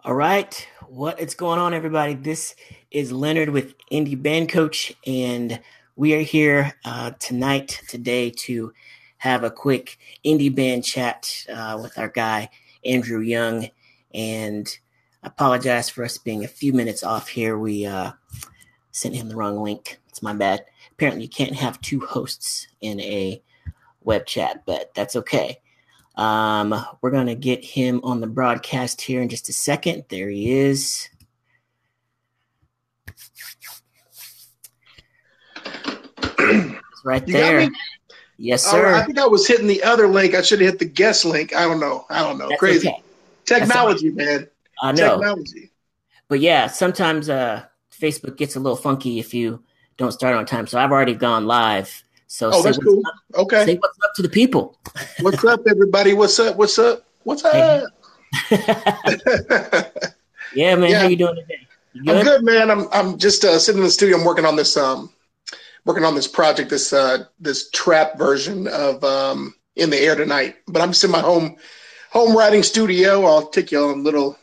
All right, what is going on, everybody? This is Leonard with Indie Band Coach, and we are here today, to have a quick indie band chat with our guy Andrew Young. And I apologize for us being a few minutes off here. We sent him the wrong link. It's my bad. Apparently, you can't have two hosts in a web chat, but that's okay. We're going to get him on the broadcast here in just a second. There he is. It's right there. Yes, sir. I think I was hitting the other link. I should have hit the guest link. I don't know. That's Crazy. Okay. Technology, man. I know. Technology. But yeah, sometimes Facebook gets a little funky if you don't start on time. So I've already gone live. So that's cool. Okay. Say what's up to the people. What's up, everybody? What's up? Hey. Yeah, man. How you doing today? You good? I'm good, man. I'm just sitting in the studio. I'm working on this project, this trap version of In the Air Tonight. But I'm just in my home writing studio. I'll take you on a little.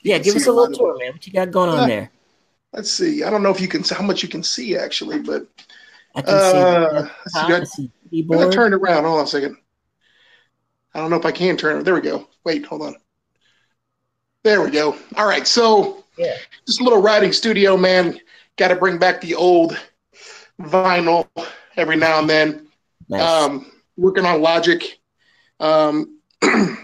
Yeah, give us a little tour, man. What you got going on there? Let's see. I don't know if you can how much you can see actually, but I can see I'm gonna turn it around. Hold on a second. I don't know if I can turn it. There we go. Wait, hold on. There we go. All right. So just a little writing studio, man. Got to bring back the old vinyl every now and then. Nice. Working on Logic.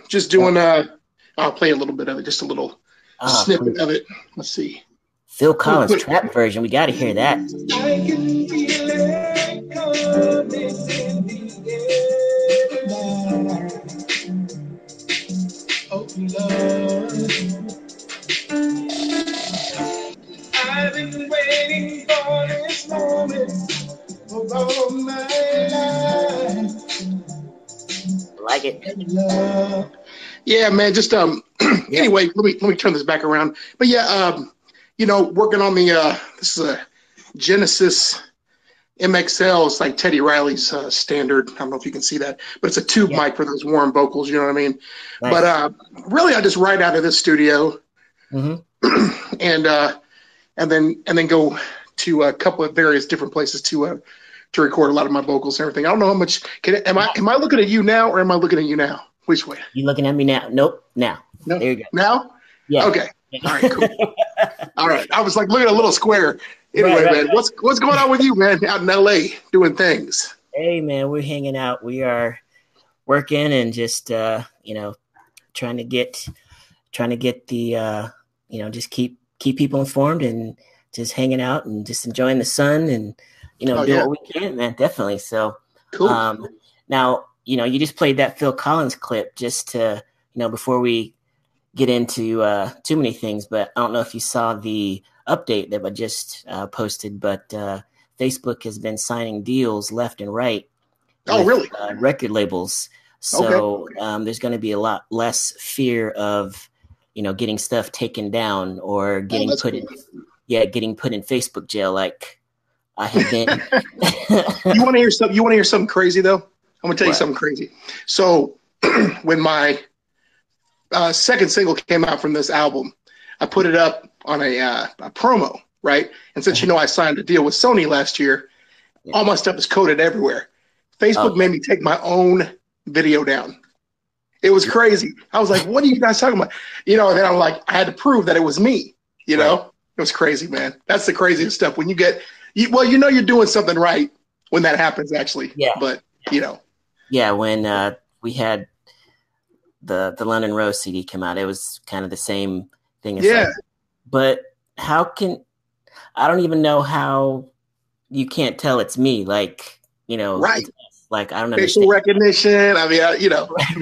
Just doing I'll play a little bit of it, just a little snippet of it. Let's see. Phil Collins trap version. We got to hear that. I can feel it coming in the air tonight. Oh, Lord. I've been waiting for this moment for all my life. Like it. Yeah, man. Just anyway, let me turn this back around. But yeah, working on the this is a Genesis MXL. It's like Teddy Riley's standard. I don't know if you can see that, but it's a tube mic for those warm vocals. You know what I mean? Nice. But really, I just write out of this studio, and then go to a couple of various different places to record a lot of my vocals and everything. I don't know how much. Am I looking at you now, or am I looking at you now? Which way? You looking at me now? Nope. Now. No. There you go. Now? Yeah. Okay. All right. Cool. All right. I was like looking at a little square. Anyway, man, what's going on with you, man? Out in LA doing things. Hey, man, we're hanging out. We are working and just trying to get the just keep people informed and just hanging out and just enjoying the sun and do what we can, man. Definitely. So cool. Now you just played that Phil Collins clip just to before we get into too many things, but I don't know if you saw the update that I just posted, but Facebook has been signing deals left and right. Oh, really? Record labels. So there's going to be a lot less fear of, getting stuff taken down or getting put in Facebook jail like I have been. You want to hear something? You want to hear something crazy though? I'm going to tell you something crazy. So when my second single came out from this album, I put it up on a promo, right? And since I signed a deal with Sony last year, all my stuff is coded everywhere. Facebook made me take my own video down. It was crazy. I was like, what are you guys talking about? And then I'm like, I had to prove that it was me, It was crazy, man. That's the craziest stuff. When you get, you're doing something right when that happens, actually. Yeah. But, Yeah, when we had the London Rose CD come out, it was kind of the same thing. But I don't even know how you can't tell it's me. Like, right. Like, I don't understand. Facial recognition. I mean,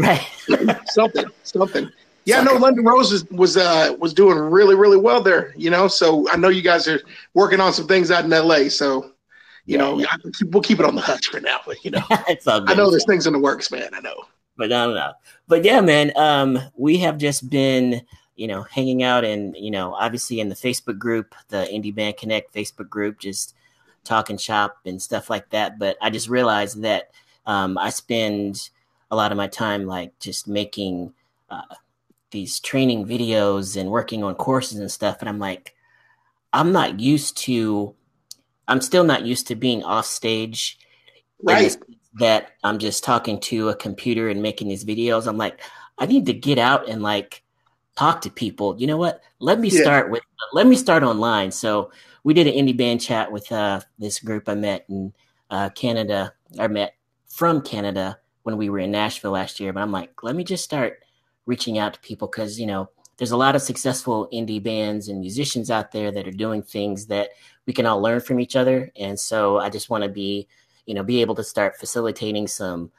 right. something. Yeah, no, London Rose was doing really, really well there, so I know you guys are working on some things out in LA. So, we'll keep it on the hush for now, but it's all good. I know there's things in the works, man. I know. But I don't know. But yeah, man, we have just been, hanging out and, obviously in the Facebook group, the Indie Band Connect Facebook group, just talking shop and stuff like that. But I just realized that I spend a lot of my time like just making these training videos and working on courses and stuff. And I'm like, I'm still not used to being off stage. Right. That I'm just talking to a computer and making these videos. I'm like, I need to get out and like talk to people. You know what? Let me start online. So we did an indie band chat with this group I met in Canada. I met from Canada when we were in Nashville last year. But I'm like, let me just start reaching out to people because, you know, there's a lot of successful indie bands and musicians out there that are doing things that we can all learn from each other. And so I just want to be able to start facilitating some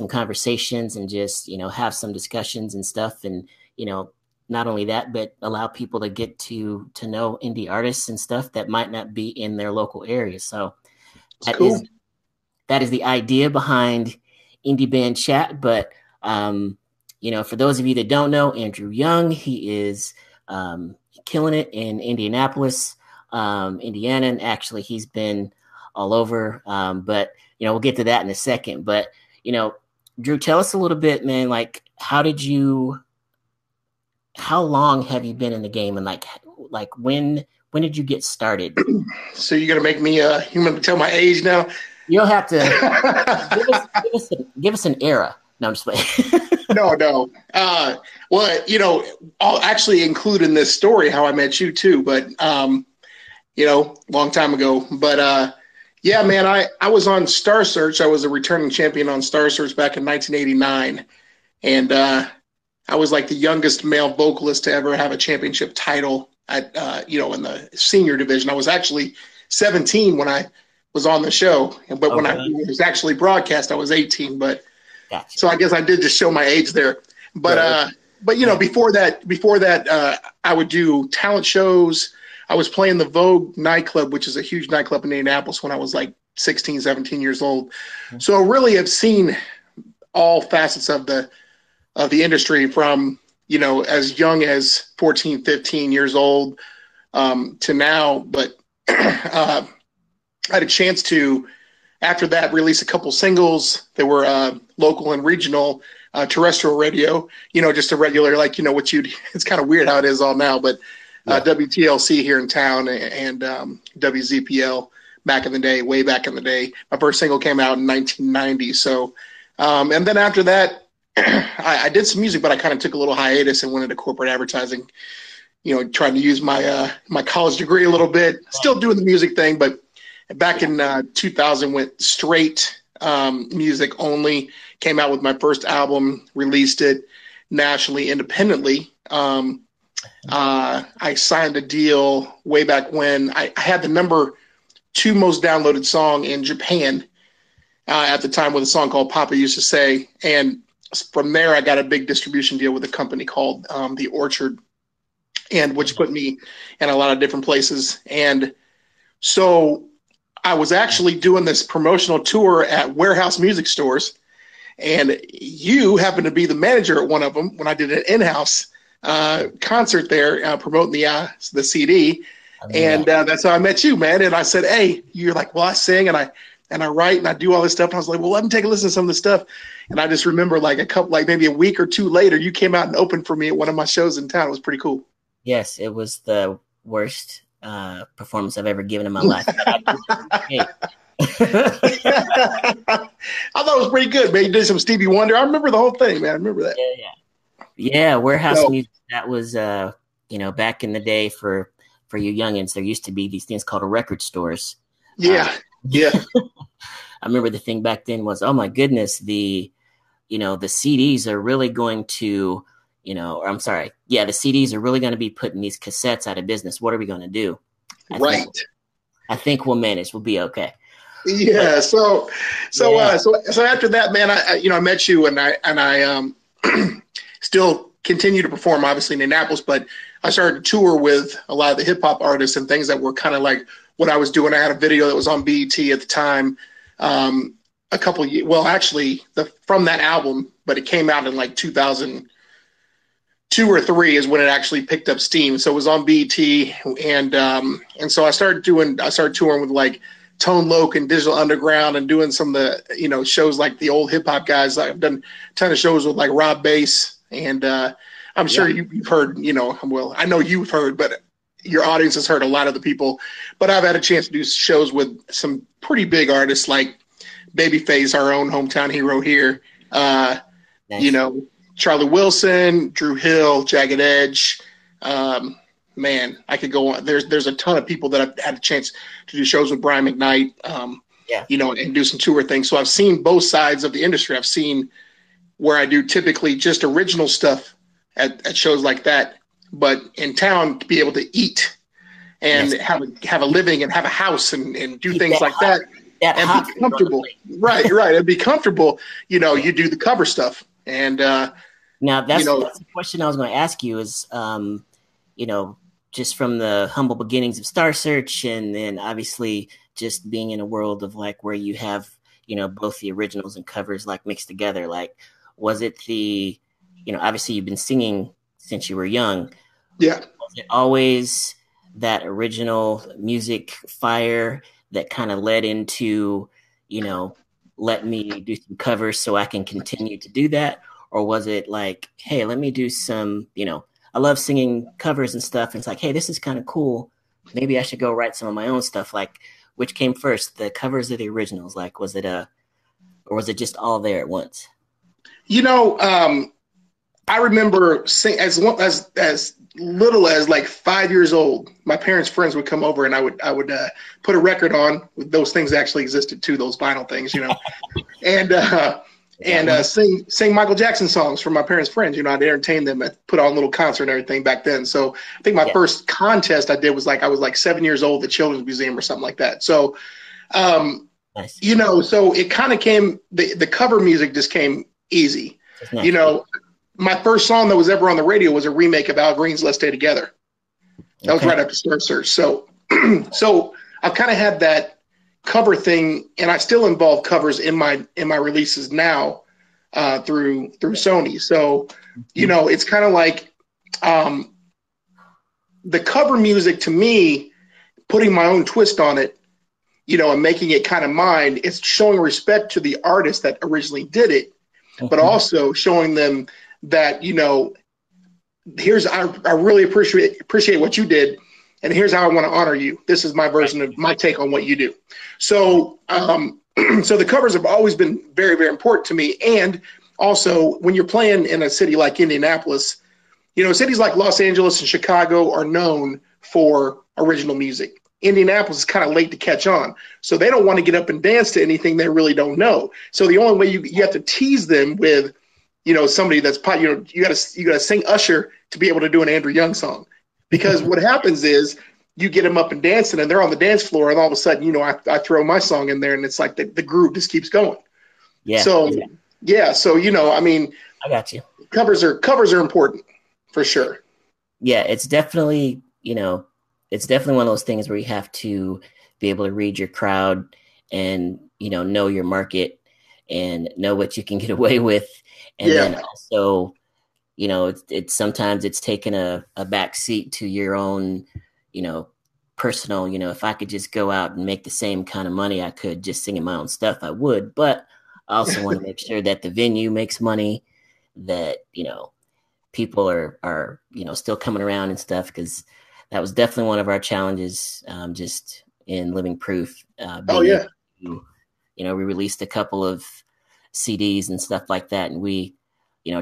conversations and just, you know, have some discussions and stuff. And, you know, not only that, but allow people to get to know indie artists and stuff that might not be in their local area. So that is the idea behind Indie Band Chat. But, you know, for those of you that don't know, Andrew Young, he is killing it in Indianapolis, Indiana. And actually, he's been all over. But, you know, we'll get to that in a second. But, you know, Drew, tell us a little bit, man, like, how long have you been in the game? And like when did you get started? So you're going to make me, you want to tell my age now? You'll have to give us an era. No, I'm just playing. No. Well, you know, I'll actually include in this story how I met you too, but, you know, long time ago. But, yeah, man, I was on Star Search. I was a returning champion on Star Search back in 1989. And I was like the youngest male vocalist to ever have a championship title at, you know, in the senior division. I was actually 17 when I was on the show. But when it was actually broadcast, I was 18. But gotcha. So I guess I did just show my age there. But, you know, before that, I would do talent shows. I was playing the Vogue nightclub, which is a huge nightclub in Indianapolis when I was like 16, 17 years old. Mm-hmm. So really have seen all facets of the industry from, you know, as young as 14, 15 years old to now. But I had a chance to, after that, release a couple singles that were local and regional, terrestrial radio, you know, just a regular, like, you know, it's kind of weird how it is all now, but WTLC here in town and WZPL back in the day, way back in the day. My first single came out in 1990. So, and then after that, I did some music, but I kind of took a little hiatus and went into corporate advertising, you know, trying to use my my college degree a little bit, still doing the music thing, but back in 2000 went straight music only, came out with my first album, released it nationally, independently. I signed a deal way back when I had the number 2 most downloaded song in Japan at the time with a song called Papa Used to Say. And from there, I got a big distribution deal with a company called The Orchard, and which put me in a lot of different places. And so I was actually doing this promotional tour at warehouse music stores, and you happened to be the manager at one of them when I did an in-house concert there promoting the CD. And that's how I met you, man. And I said, hey, you're like, well, I sing and I write and I do all this stuff. And I was like, well, let me take a listen to some of this stuff. And I just remember like maybe a week or 2 later, you came out and opened for me at one of my shows in town. It was pretty cool. Yes, it was the worst performance I've ever given in my life. I thought it was pretty good, man. You did some Stevie Wonder. I remember the whole thing, man. I remember that. Yeah. Warehouse music. That was, you know, back in the day for you youngins, there used to be these things called record stores. Yeah. I remember the thing back then was, oh my goodness, the CDs are really going to, the CDs are really going to be putting these cassettes out of business. What are we going to do? I think we'll manage. We'll be okay. Yeah. So after that, man, I met you and I still continue to perform obviously in Indianapolis, but I started to tour with a lot of the hip hop artists and things that were kind of like what I was doing. I had a video that was on BET at the time. From that album, but it came out in like 2002 or 3 is when it actually picked up steam. So it was on BET, and so I started touring with like Tone Loc and Digital Underground and doing some of the shows like the old hip hop guys. I've done a ton of shows with like Rob Bass and I'm sure you've heard, well, I know you've heard, but your audience has heard a lot of the people. But I've had a chance to do shows with some pretty big artists like Babyface, our own hometown hero here. Nice. Charlie Wilson, Drew Hill, Jagged Edge. Man, I could go on. There's a ton of people that I've had a chance to do shows with. Brian McKnight, and do some tour things. So I've seen both sides of the industry. I've seen where I do typically just original stuff at shows like that, but in town to be able to eat and have a living and have a house and do things like that and be comfortable. Right. And be comfortable. You do the cover stuff. And now that's the question I was going to ask you is, just from the humble beginnings of Star Search, and then obviously just being in a world of like where you have, both the originals and covers like mixed together, like, was it obviously you've been singing since you were young. Yeah. Was it always that original music fire that kind of led into, let me do some covers so I can continue to do that? Or was it like, hey, let me do some, I love singing covers and stuff. And it's like, hey, this is kind of cool. Maybe I should go write some of my own stuff. Like, which came first, the covers or the originals? Like, was it or was it just all there at once? I remember as little as like 5 years old, my parents' friends would come over and I would put a record on. Those things actually existed too, those vinyl things, and sing Michael Jackson songs for my parents' friends. I'd entertain them, I'd put on a little concert and everything back then. So I think my first contest I did was I was like 7 years old at the Children's Museum or something like that. So, nice. So it kind of came, the cover music just came easy. Nice. My first song that was ever on the radio was a remake of Al Green's Let's Stay Together. That was right after Star Search. So, I've kind of had that cover thing, and I still involve covers in my releases now through Sony. So, it's kind of like the cover music to me, putting my own twist on it, and making it kind of mine. It's showing respect to the artist that originally did it, but also showing them that, I really appreciate what you did, and here's how I want to honor you. This is my version of my take on what you do. So, so the covers have always been very, very important to me. And also, when you're playing in a city like Indianapolis, cities like Los Angeles and Chicago are known for original music. Indianapolis is kind of late to catch on. So they don't want to get up and dance to anything they really don't know. So the only way you have to tease them with, somebody that's, you got to sing Usher to be able to do an Andrew Young song. Because what happens is you get them up and dancing and they're on the dance floor, and all of a sudden, I throw my song in there and it's like the groove just keeps going. Yeah. So, So, I got you. Covers are important for sure. Yeah. It's definitely, it's definitely one of those things where you have to be able to read your crowd and, know your market and know what you can get away with. And then also, it's sometimes it's taken a back seat to your own, personal, if I could just go out and make the same kind of money I could just singing my own stuff, I would. But I also want to make sure that the venue makes money, that, people are, still coming around and stuff, because that was definitely one of our challenges, just in Living Proof. We released a couple of CDs and stuff like that, and we,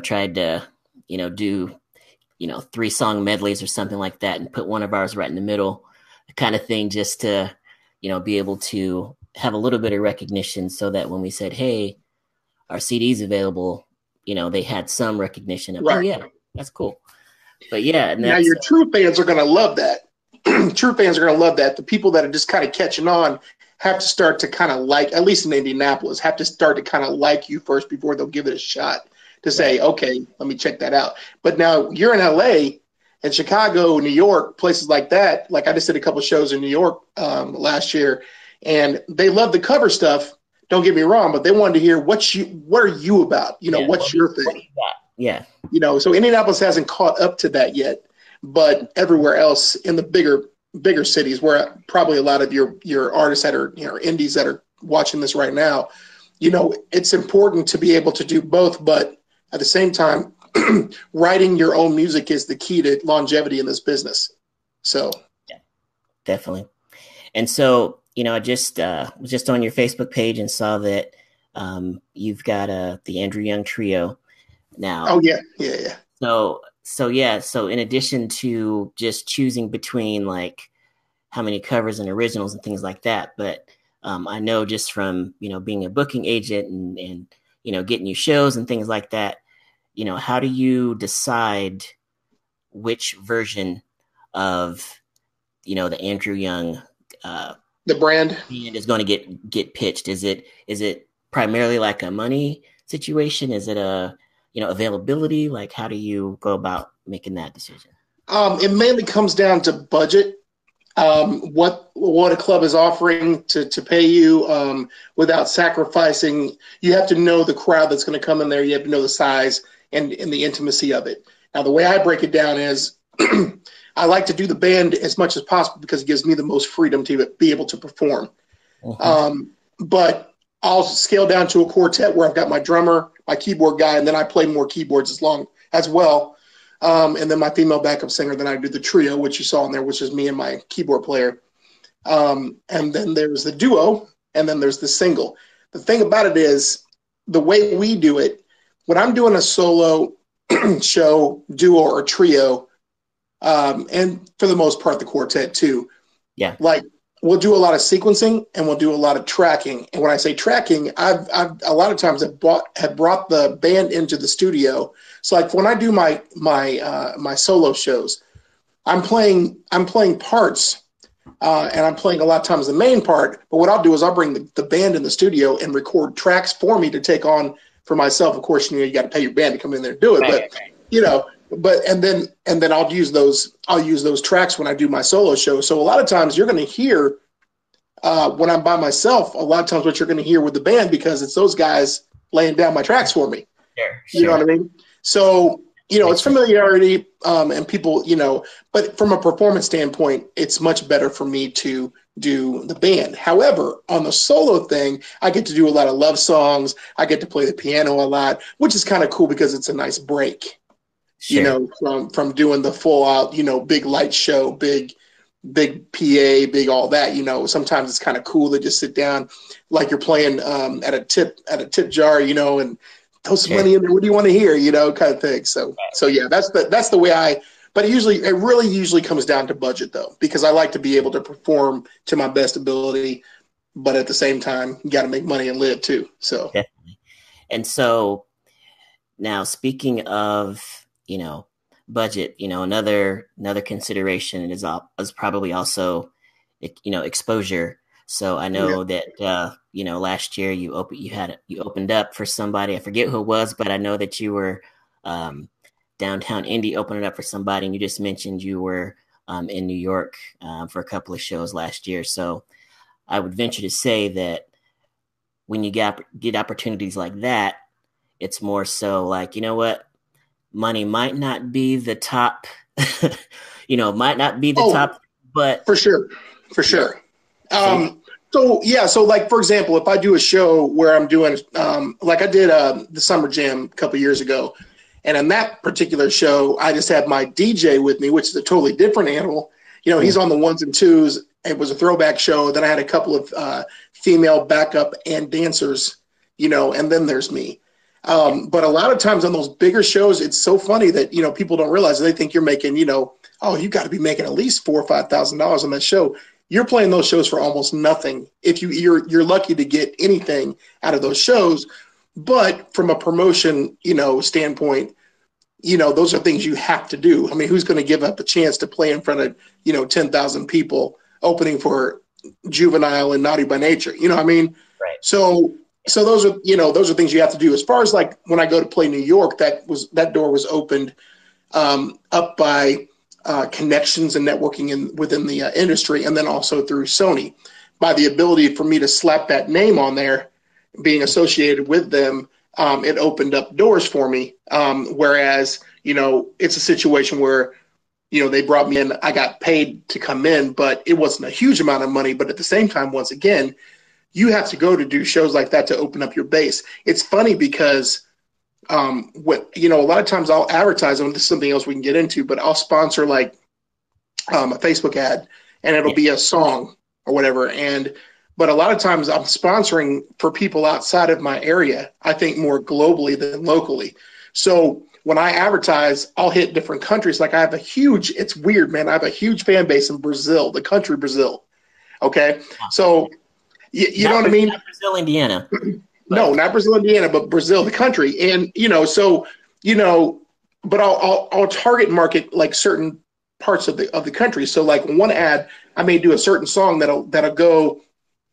tried to, do, 3-song medleys or something like that, and put one of ours right in the middle, kind of thing, just to, be able to have a little bit of recognition, so that when we said, hey, our CD's available, they had some recognition of, oh yeah, that's cool. But yeah. And now your true fans are going to love that. True fans are going to love that. The people that are just kind of catching on have to start to kind of like, at least in Indianapolis, have to start to kind of like you first before they'll give it a shot to say, okay, let me check that out. But now you're in LA and Chicago, New York, places like that. Like I just did a couple shows in New York last year, and they love the cover stuff. Don't get me wrong, but they wanted to hear what are you about? What's your thing? Yeah. So Indianapolis hasn't caught up to that yet, but everywhere else in the bigger cities, where probably a lot of your artists that are, indies that are watching this right now, it's important to be able to do both, but at the same time, writing your own music is the key to longevity in this business. So yeah, definitely. And so, I just was just on your Facebook page and saw that you've got the Andrew Young Trio now. Oh yeah. So in addition to just choosing between like how many covers and originals and things like that, but I know just from being a booking agent and getting you shows and things like that, how do you decide which version of the Andrew Young the brand is going to get pitched? Is it primarily like a money situation? Is it a availability? Like, how do you go about making that decision? It mainly comes down to budget. What a club is offering to pay you without sacrificing. You have to know the crowd that's going to come in there. You have to know the size and the intimacy of it. Now, the way I break it down is I like to do the band as much as possible because it gives me the most freedom to be able to perform. But I'll scale down to a quartet where I've got my drummer, my keyboard guy, and then I play more keyboards as well. And then my female backup singer, then I do the trio, which you saw in there, which is me and my keyboard player. And then there's the duo, and then there's the single. The thing about it is the way we do it, when I'm doing a solo show, duo, or trio, and for the most part, the quartet too. Yeah. Like we'll do a lot of sequencing and we'll do a lot of tracking. And when I say tracking, I've a lot of times have brought the band into the studio. So like when I do my solo shows, I'm playing parts, and I'm playing a lot of times the main part. But what I'll do is I'll bring the band in the studio and record tracks for me to take on for myself. Of course, you got to pay your band to come in there and do it. Right. And then I'll use those tracks when I do my solo show. So a lot of times you're going to hear when I'm by myself, a lot of times what you're going to hear with the band because it's those guys laying down my tracks for me. Sure. You know what I mean? So, it's familiarity and people, but from a performance standpoint, it's much better for me to do the band. However, on the solo thing, I get to do a lot of love songs. I get to play the piano a lot, which is kind of cool because it's a nice break, sure. From doing the full out, big light show, big PA, big all that, sometimes it's kind of cool to just sit down like you're playing at a tip jar, and throw some money in there. What do you want to hear? Kind of thing. So yeah, that's the way but it really usually comes down to budget though, because I like to be able to perform to my best ability, but at the same time, you got to make money and live too. So definitely. And so now speaking of, budget, another consideration is probably also, exposure. So I know that, last year you opened up for somebody. I forget who it was, but I know that you were downtown Indy opening up for somebody. And you just mentioned you were in New York for a couple of shows last year. So I would venture to say that when you get opportunities like that, it's more so like, money might not be the top, top, but for sure. So like, for example, if I do a show where I'm doing, like I did the Summer Jam a couple years ago, and in that particular show, I just had my DJ with me, which is a totally different animal. He's on the ones and twos. It was a throwback show. Then I had a couple of female backup and dancers, and then there's me. But a lot of times on those bigger shows, it's so funny that, people don't realize they think you're making, you got to be making at least $4,000 or $5,000 on that show. You're playing those shows for almost nothing. If you're lucky to get anything out of those shows, but from a promotion, standpoint, those are things you have to do. I mean, who's going to give up a chance to play in front of, 10,000 people opening for Juvenile and Naughty by Nature? You know what I mean? Right. So those are things you have to do. As far as like when I go to play New York, that door was opened up by connections and networking within the industry, and then also through Sony, by the ability for me to slap that name on there, being associated with them. It opened up doors for me. Whereas, it's a situation where, they brought me in, I got paid to come in, but it wasn't a huge amount of money. But at the same time, once again, you have to go to do shows like that to open up your base. It's funny because what, a lot of times I'll advertise them. This is something else we can get into, but I'll sponsor like a Facebook ad, and it'll be a song or whatever. But a lot of times I'm sponsoring for people outside of my area, I think more globally than locally. So when I advertise, I'll hit different countries. Like it's weird, man. I have a huge fan base in Brazil, the country Brazil. Okay. So you know what I mean? Not Brazil, Indiana. No, not Brazil, Indiana, but Brazil, the country. And, but I'll target market like certain parts of the country. So like one ad, I may do a certain song that'll go,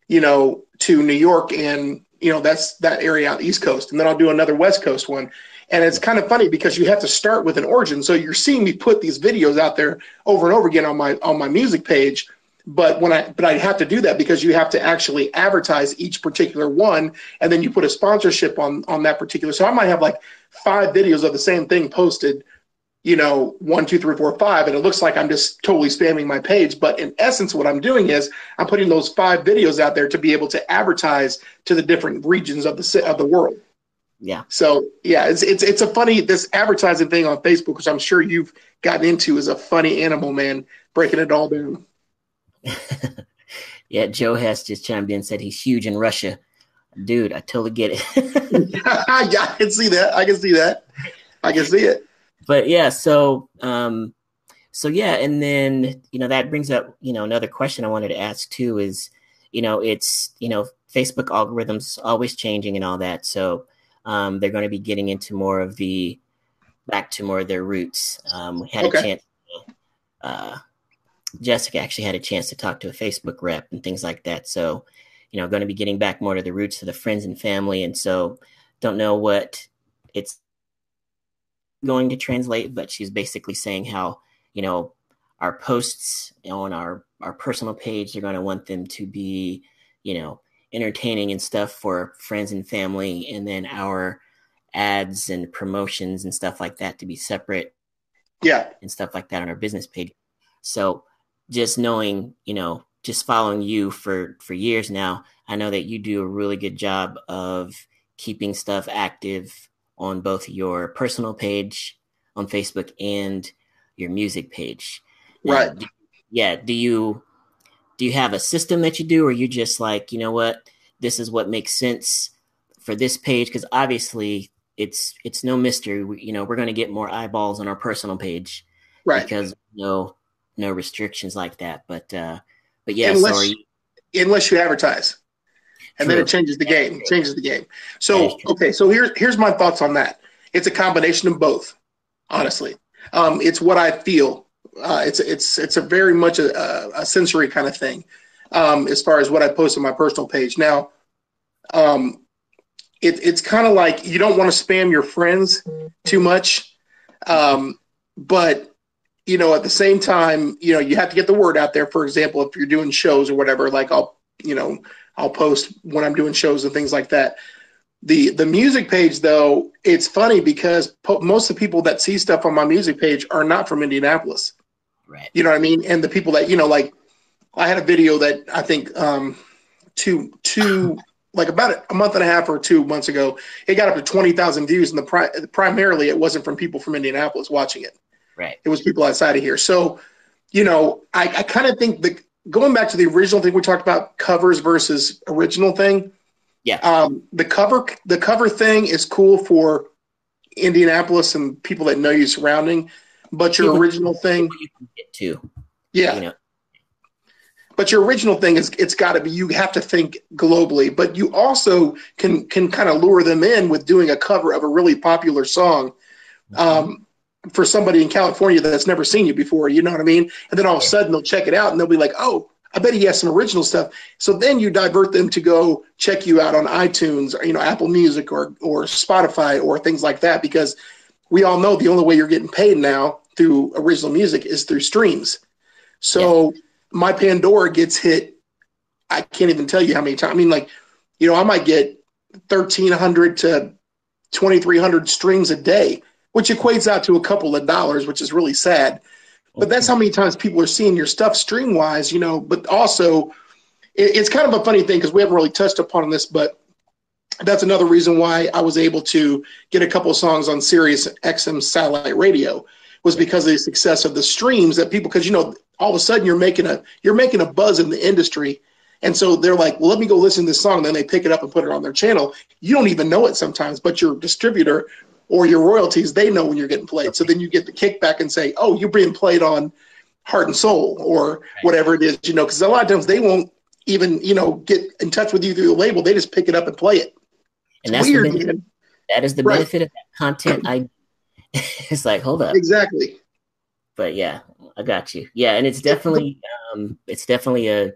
to New York and, that's that area out East Coast. And then I'll do another West Coast one. And it's kind of funny because you have to start with an origin. So you're seeing me put these videos out there over and over again on my music page. But I have to do that because you have to actually advertise each particular one, and then you put a sponsorship on that particular. So I might have like 5 videos of the same thing posted, 1, 2, 3, 4, 5, and it looks like I'm just totally spamming my page. But in essence, what I'm doing is I'm putting those 5 videos out there to be able to advertise to the different regions of the world. Yeah. So yeah, it's a funny, this advertising thing on Facebook, which I'm sure you've gotten into, is a funny animal, man. Breaking it all down. Yeah, Joe has just chimed in and said he's huge in Russia. Dude, I totally get it. Yeah, I can see that. I can see it. But yeah, so yeah, and then that brings up another question I wanted to ask too is it's Facebook algorithms always changing and all that, so they're going to be getting into back to more of their roots. We had a chance. Jessica actually had a chance to talk to a Facebook rep and things like that. So, going to be getting back more to the roots of the friends and family. And so don't know what it's going to translate, but she's basically saying how, our posts on our personal page, they're going to want them to be, entertaining and stuff for friends and family. And then our ads and promotions and stuff like that to be separate. Yeah. And stuff like that on our business page. So, just knowing, just following you for years now, I know that you do a really good job of keeping stuff active on both your personal page on Facebook and your music page. Right. Do you have a system that you do, or you just like, what, this is what makes sense for this page? Because obviously it's no mystery. We're going to get more eyeballs on our personal page, right? Because no restrictions like that, but yeah. Unless you advertise, and then it changes the game. So okay, so here's my thoughts on that. It's a combination of both, honestly. It's what I feel. It's a very much a sensory kind of thing, as far as what I post on my personal page. Now, it's kind of like you don't want to spam your friends too much, but at the same time, you have to get the word out there. For example, if you're doing shows or whatever, like I'll post when I'm doing shows and things like that. The music page, though, it's funny because most of the people that see stuff on my music page are not from Indianapolis. Right. You know what I mean? And the people that, like I had a video that I think like about a month and a half or 2 months ago, it got up to 20,000 views. And primarily it wasn't from people from Indianapolis watching it. Right. It was people outside of here. So, I kind of think going back to the original thing we talked about, covers versus original thing. Yeah. The cover thing is cool for Indianapolis and people that know you surrounding, but your original thing, you can get to. Yeah. But your original thing it's got to be, you have to think globally, but you also can kind of lure them in with doing a cover of a really popular song. For somebody in California that's never seen you before, you know what I mean? And then all of a sudden they'll check it out and they'll be like, oh, I bet he has some original stuff. So then you divert them to go check you out on iTunes or, Apple Music or Spotify or things like that, because we all know the only way you're getting paid now through original music is through streams. So my Pandora gets hit. I can't even tell you how many times. I mean, like, I might get 1,300 to 2,300 streams a day, which equates out to a couple of dollars, which is really sad. But that's how many times people are seeing your stuff stream-wise, but also it's kind of a funny thing because we haven't really touched upon this, but that's another reason why I was able to get a couple of songs on Sirius XM satellite radio, was because of the success of the streams that people, because all of a sudden you're making a buzz in the industry. And so they're like, well, let me go listen to this song. Then they pick it up and put it on their channel. You don't even know it sometimes, but your distributor or your royalties, they know when you're getting played. So then you get the kickback and say, oh, you're being played on Heart and Soul or whatever it is, because a lot of times they won't even, get in touch with you through the label. They just pick it up and play it. And that's weird, that is the benefit of that content. It's like, hold up. Exactly. But yeah, I got you. Yeah. And it's definitely a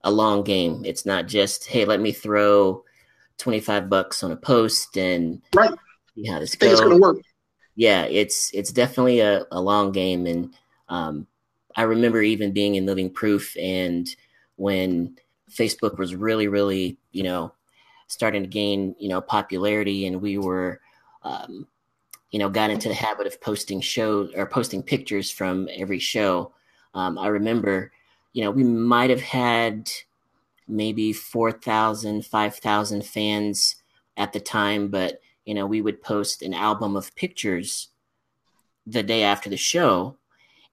long game. It's not just, hey, let me throw $25 on a post and see how this goes. It's going to work. Yeah. It's definitely a long game. And I remember even being in Living Proof, and when Facebook was really, really, starting to gain, popularity, and we were, got into the habit of posting shows or posting pictures from every show. I remember, we might have had maybe 4,000, 5,000 fans at the time, but, we would post an album of pictures the day after the show,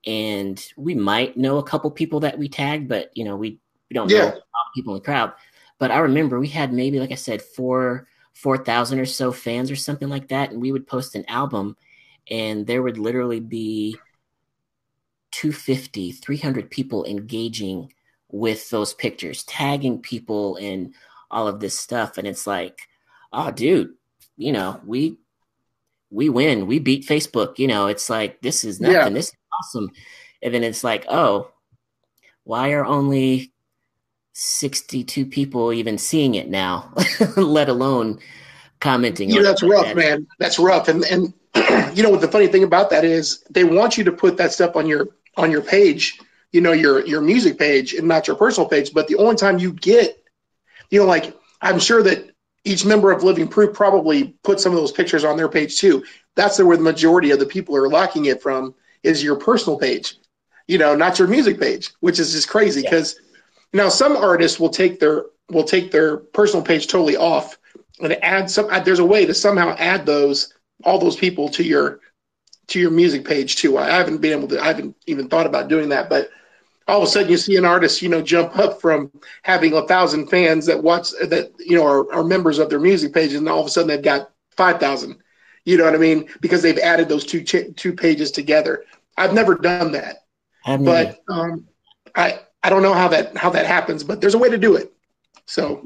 and we might know a couple people that we tagged, but, we don't know a lot of people in the crowd. But I remember we had maybe, like I said, 4,000 or so fans or something like that. And we would post an album, and there would literally be 250, 300 people engaging with those pictures, tagging people and all of this stuff. And it's like, oh, dude, we win. We beat Facebook. It's like, this is nothing. Yeah. This is awesome. And then it's like, oh, why are only 62 people even seeing it now, let alone commenting? That's rough, that. Man. That's rough. And what the funny thing about that is, they want you to put that stuff on your page, your music page, and not your personal page. But the only time you get, like, I'm sure that each member of Living Proof probably put some of those pictures on their page too. That's where the majority of the people are locking it from, is your personal page, not your music page, which is just crazy because. Now, some artists will take their personal page totally off and add some. There's a way to somehow add all those people to your music page too. I haven't even thought about doing that, but all of a sudden you see an artist, jump up from having 1,000 fans that watch that, are members of their music page, and all of a sudden they've got 5,000. You know what I mean? Because they've added those two pages together. I've never done that, but I don't know how that happens, but there's a way to do it. So,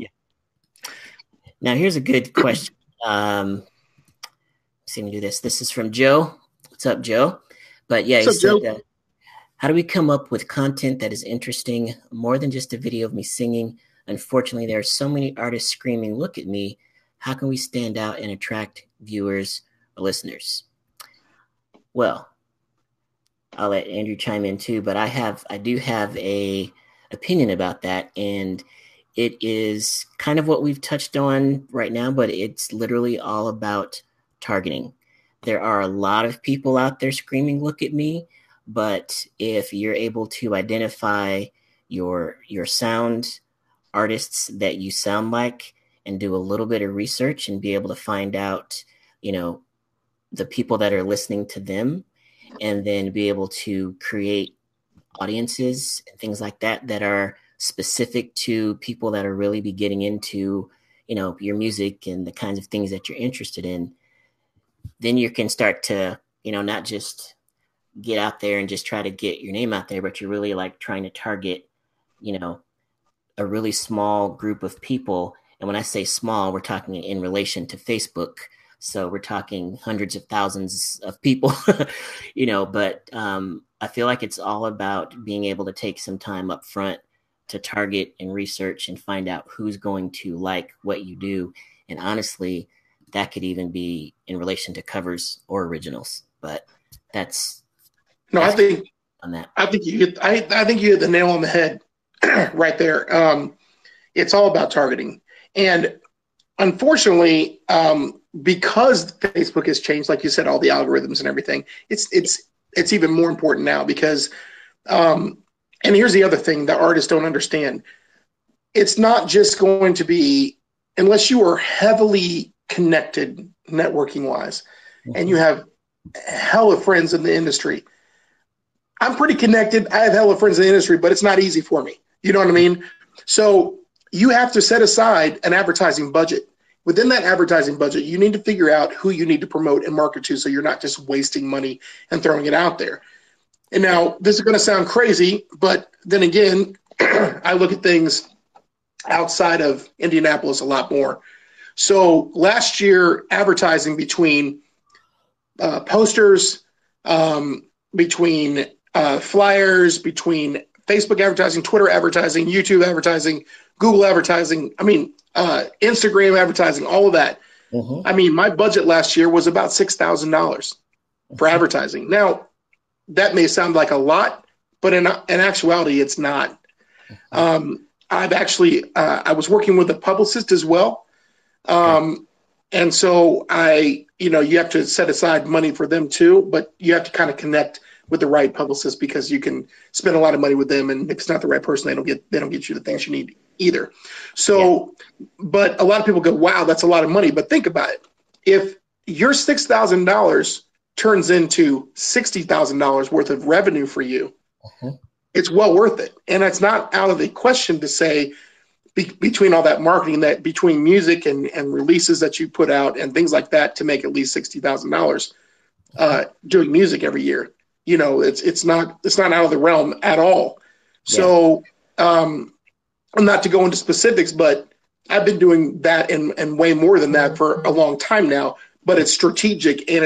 Now here's a good question. See me do this. This is from Joe. What's up, Joe? But yeah, he said, how do we come up with content that is interesting, more than just a video of me singing? Unfortunately, there are so many artists screaming, "Look at me." How can we stand out and attract viewers or listeners? Well, I'll let Andrew chime in too, but I do have a opinion about that, and it is kind of what we've touched on right now, but it's literally all about targeting. There are a lot of people out there screaming, "Look at me," but if you're able to identify your sound, artists that you sound like, and do a little bit of research and be able to find out, the people that are listening to them, and then be able to create audiences and things like that are specific to people that are really be getting into, your music and the kinds of things that you're interested in, then you can start to, not just get out there and just try to get your name out there, but you're really like trying to target, a really small group of people. And when I say small, we're talking in relation to Facebook. So we're talking hundreds of thousands of people, but I feel like it's all about being able to take some time up front to target and research and find out who's going to like what you do. And honestly, that could even be in relation to covers or originals, but that's I think on that. I think you hit the nail on the head right there. It's all about targeting. And unfortunately, because Facebook has changed, like you said, all the algorithms and everything, it's even more important now because, and here's the other thing that artists don't understand. It's not just going to be unless you are heavily connected networking wise, and you have hella friends in the industry. I'm pretty connected. I have hella friends in the industry, but it's not easy for me. You know what I mean? So you have to set aside an advertising budget. Within that advertising budget, you need to figure out who you need to promote and market to, so you're not just wasting money and throwing it out there. And now this is going to sound crazy, but then again, I look at things outside of Indianapolis a lot more. So last year, advertising between posters, between flyers, between Facebook advertising, Twitter advertising, YouTube advertising, Google advertising, Instagram advertising, all of that. My budget last year was about $6,000 for advertising. Now, that may sound like a lot, but in actuality, it's not. I was working with a publicist as well. And so you have to set aside money for them too, but you have to kind of connect with the right publicist, because you can spend a lot of money with them, and if it's not the right person, they don't get you the things you need either. So, but a lot of people go, wow, that's a lot of money. But think about it. If your $6,000 turns into $60,000 worth of revenue for you, it's well worth it. And it's not out of the question to say, between all that marketing, that between music and releases that you put out and things like that, to make at least $60,000 doing music every year, it's not out of the realm at all. So, not to go into specifics, but I've been doing that and way more than that for a long time now. But it's strategic, and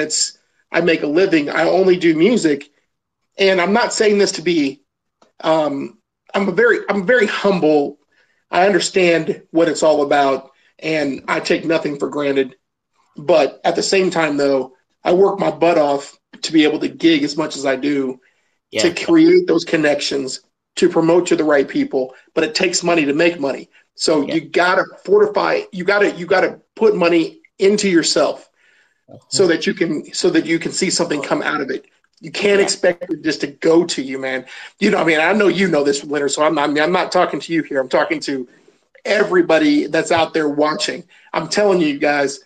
I make a living. I only do music, and I'm not saying this to be. I'm very humble. I understand what it's all about, and I take nothing for granted. But at the same time, though, I work my butt off to be able to gig as much as I do, to create those connections, to promote to the right people. But it takes money to make money. So you gotta fortify. You gotta put money into yourself, so that you can see something come out of it. You can't expect it just to go to you, man. I know you know this, Leonard, so I'm not talking to you here. I'm talking to everybody that's out there watching. I'm telling you guys,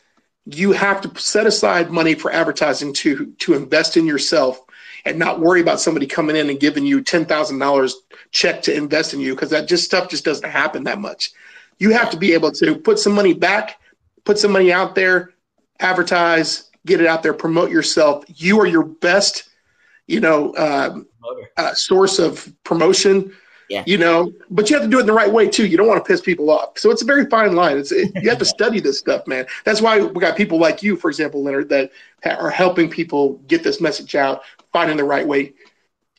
you have to set aside money for advertising to invest in yourself, and not worry about somebody coming in and giving you $10,000 check to invest in you, because stuff just doesn't happen that much. You have to be able to put some money back, put some money out there, advertise, get it out there, promote yourself. You are your best source of promotion, but you have to do it in the right way too. You don't want to piss people off. So it's a very fine line. You have to study this stuff, man. That's why we got people like you, for example, Leonard, that are helping people get this message out, finding the right way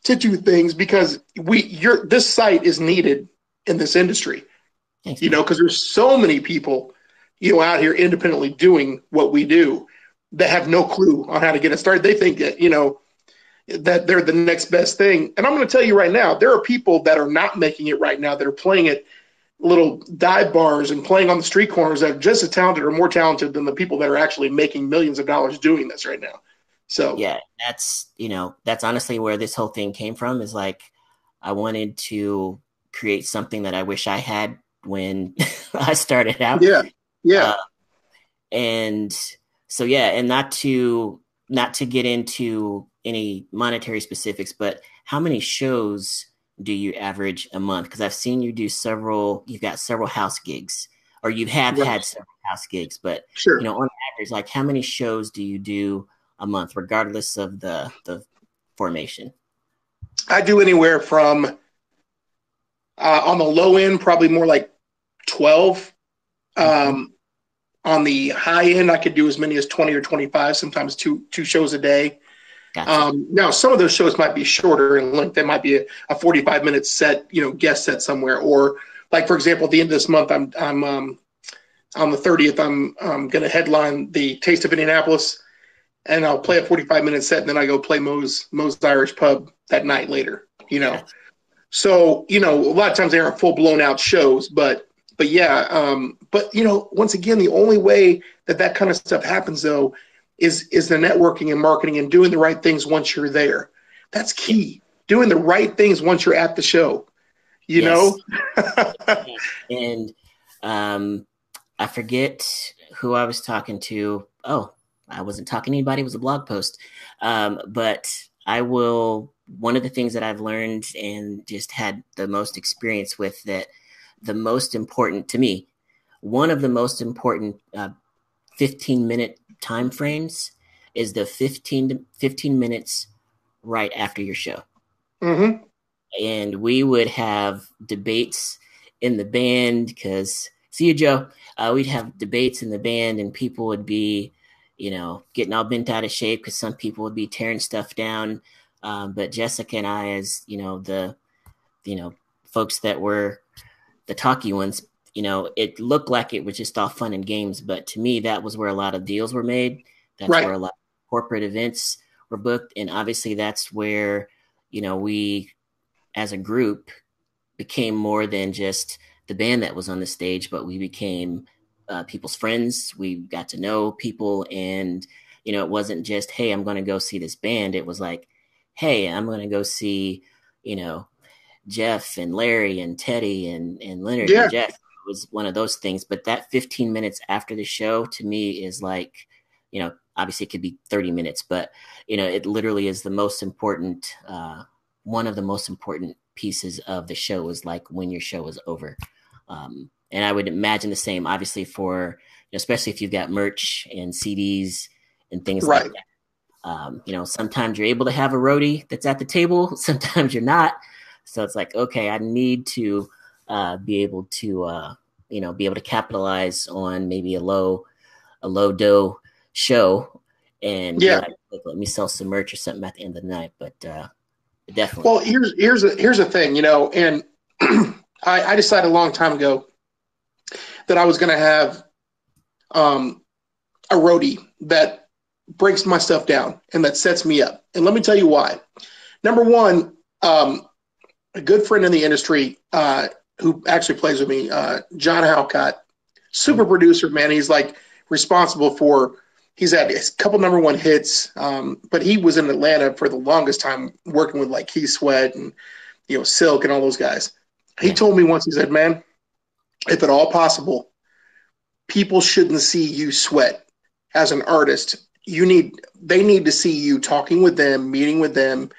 to do things, because this site is needed in this industry, because there's so many people, out here independently doing what we do, that have no clue on how to get it started. They think that, that they're the next best thing. And I'm going to tell you right now, there are people that are not making it right now, that are playing at little dive bars and playing on the street corners, that are just as talented or more talented than the people that are actually making millions of dollars doing this right now. So that's honestly where this whole thing came from, is like, I wanted to create something that I wish I had when I started out. And so, and not to get into any monetary specifics, but how many shows do you average a month? Because I've seen you do you've got several house gigs, or you have had several house gigs, but on average, like, how many shows do you do a month, regardless of the formation? I do anywhere from on the low end, probably more like 12. On the high end, I could do as many as 20 or 25, sometimes two shows a day. Gotcha. Now, some of those shows might be shorter in length. They might be a 45-minute set, guest set somewhere. Or, like, for example, at the end of this month, I'm on the 30th, I'm going to headline the Taste of Indianapolis, and I'll play a 45-minute set, and then I go play Moe's Irish Pub that night later, Gotcha. So, a lot of times they aren't full blown out shows, but once again, the only way that kind of stuff happens, though, is the networking and marketing and doing the right things once you're there. That's key. Doing the right things once you're at the show, know? And I forget who I was talking to. Oh, I wasn't talking to anybody. It was a blog post. But I will, one of the things that I've learned and just had the most experience with, that the most important to me, one of the most important 15-minute time frames is the 15 minutes right after your show. Mm-hmm. And we would have debates in the band because, see you, Joe. We'd have debates in the band, and people would be, getting all bent out of shape because some people would be tearing stuff down. But Jessica and I, as the folks that were the talky ones, it looked like it was just all fun and games. But to me, that was where a lot of deals were made. That's Right. where a lot of corporate events were booked. And obviously that's where, we as a group became more than just the band that was on the stage, but we became people's friends. We got to know people, and, it wasn't just, hey, I'm going to go see this band. It was like, hey, I'm going to go see, Jeff and Larry and Teddy and Leonard Yeah. and Jeff. It was one of those things. But that 15 minutes after the show to me is like, obviously it could be 30 minutes, but, it literally is the most important, one of the most important pieces of the show is like when your show is over. And I would imagine the same, obviously, for, especially if you've got merch and CDs and things Right. like that. Sometimes you're able to have a roadie that's at the table. Sometimes you're not. So it's like, okay, I need to be able to capitalize on maybe a low dough show and be like, let me sell some merch or something at the end of the night. But definitely. Well, here's the thing, and I decided a long time ago that I was going to have a roadie that breaks my stuff down and that sets me up. And let me tell you why. Number one, a good friend in the industry who actually plays with me, John Halcott, super producer, man. He's like responsible for, he's had a couple number one hits, but he was in Atlanta for the longest time working with like Keith Sweat and, Silk and all those guys. He told me once, he said, man, if at all possible, people shouldn't see you sweat as an artist. They need to see you talking with them, meeting with them,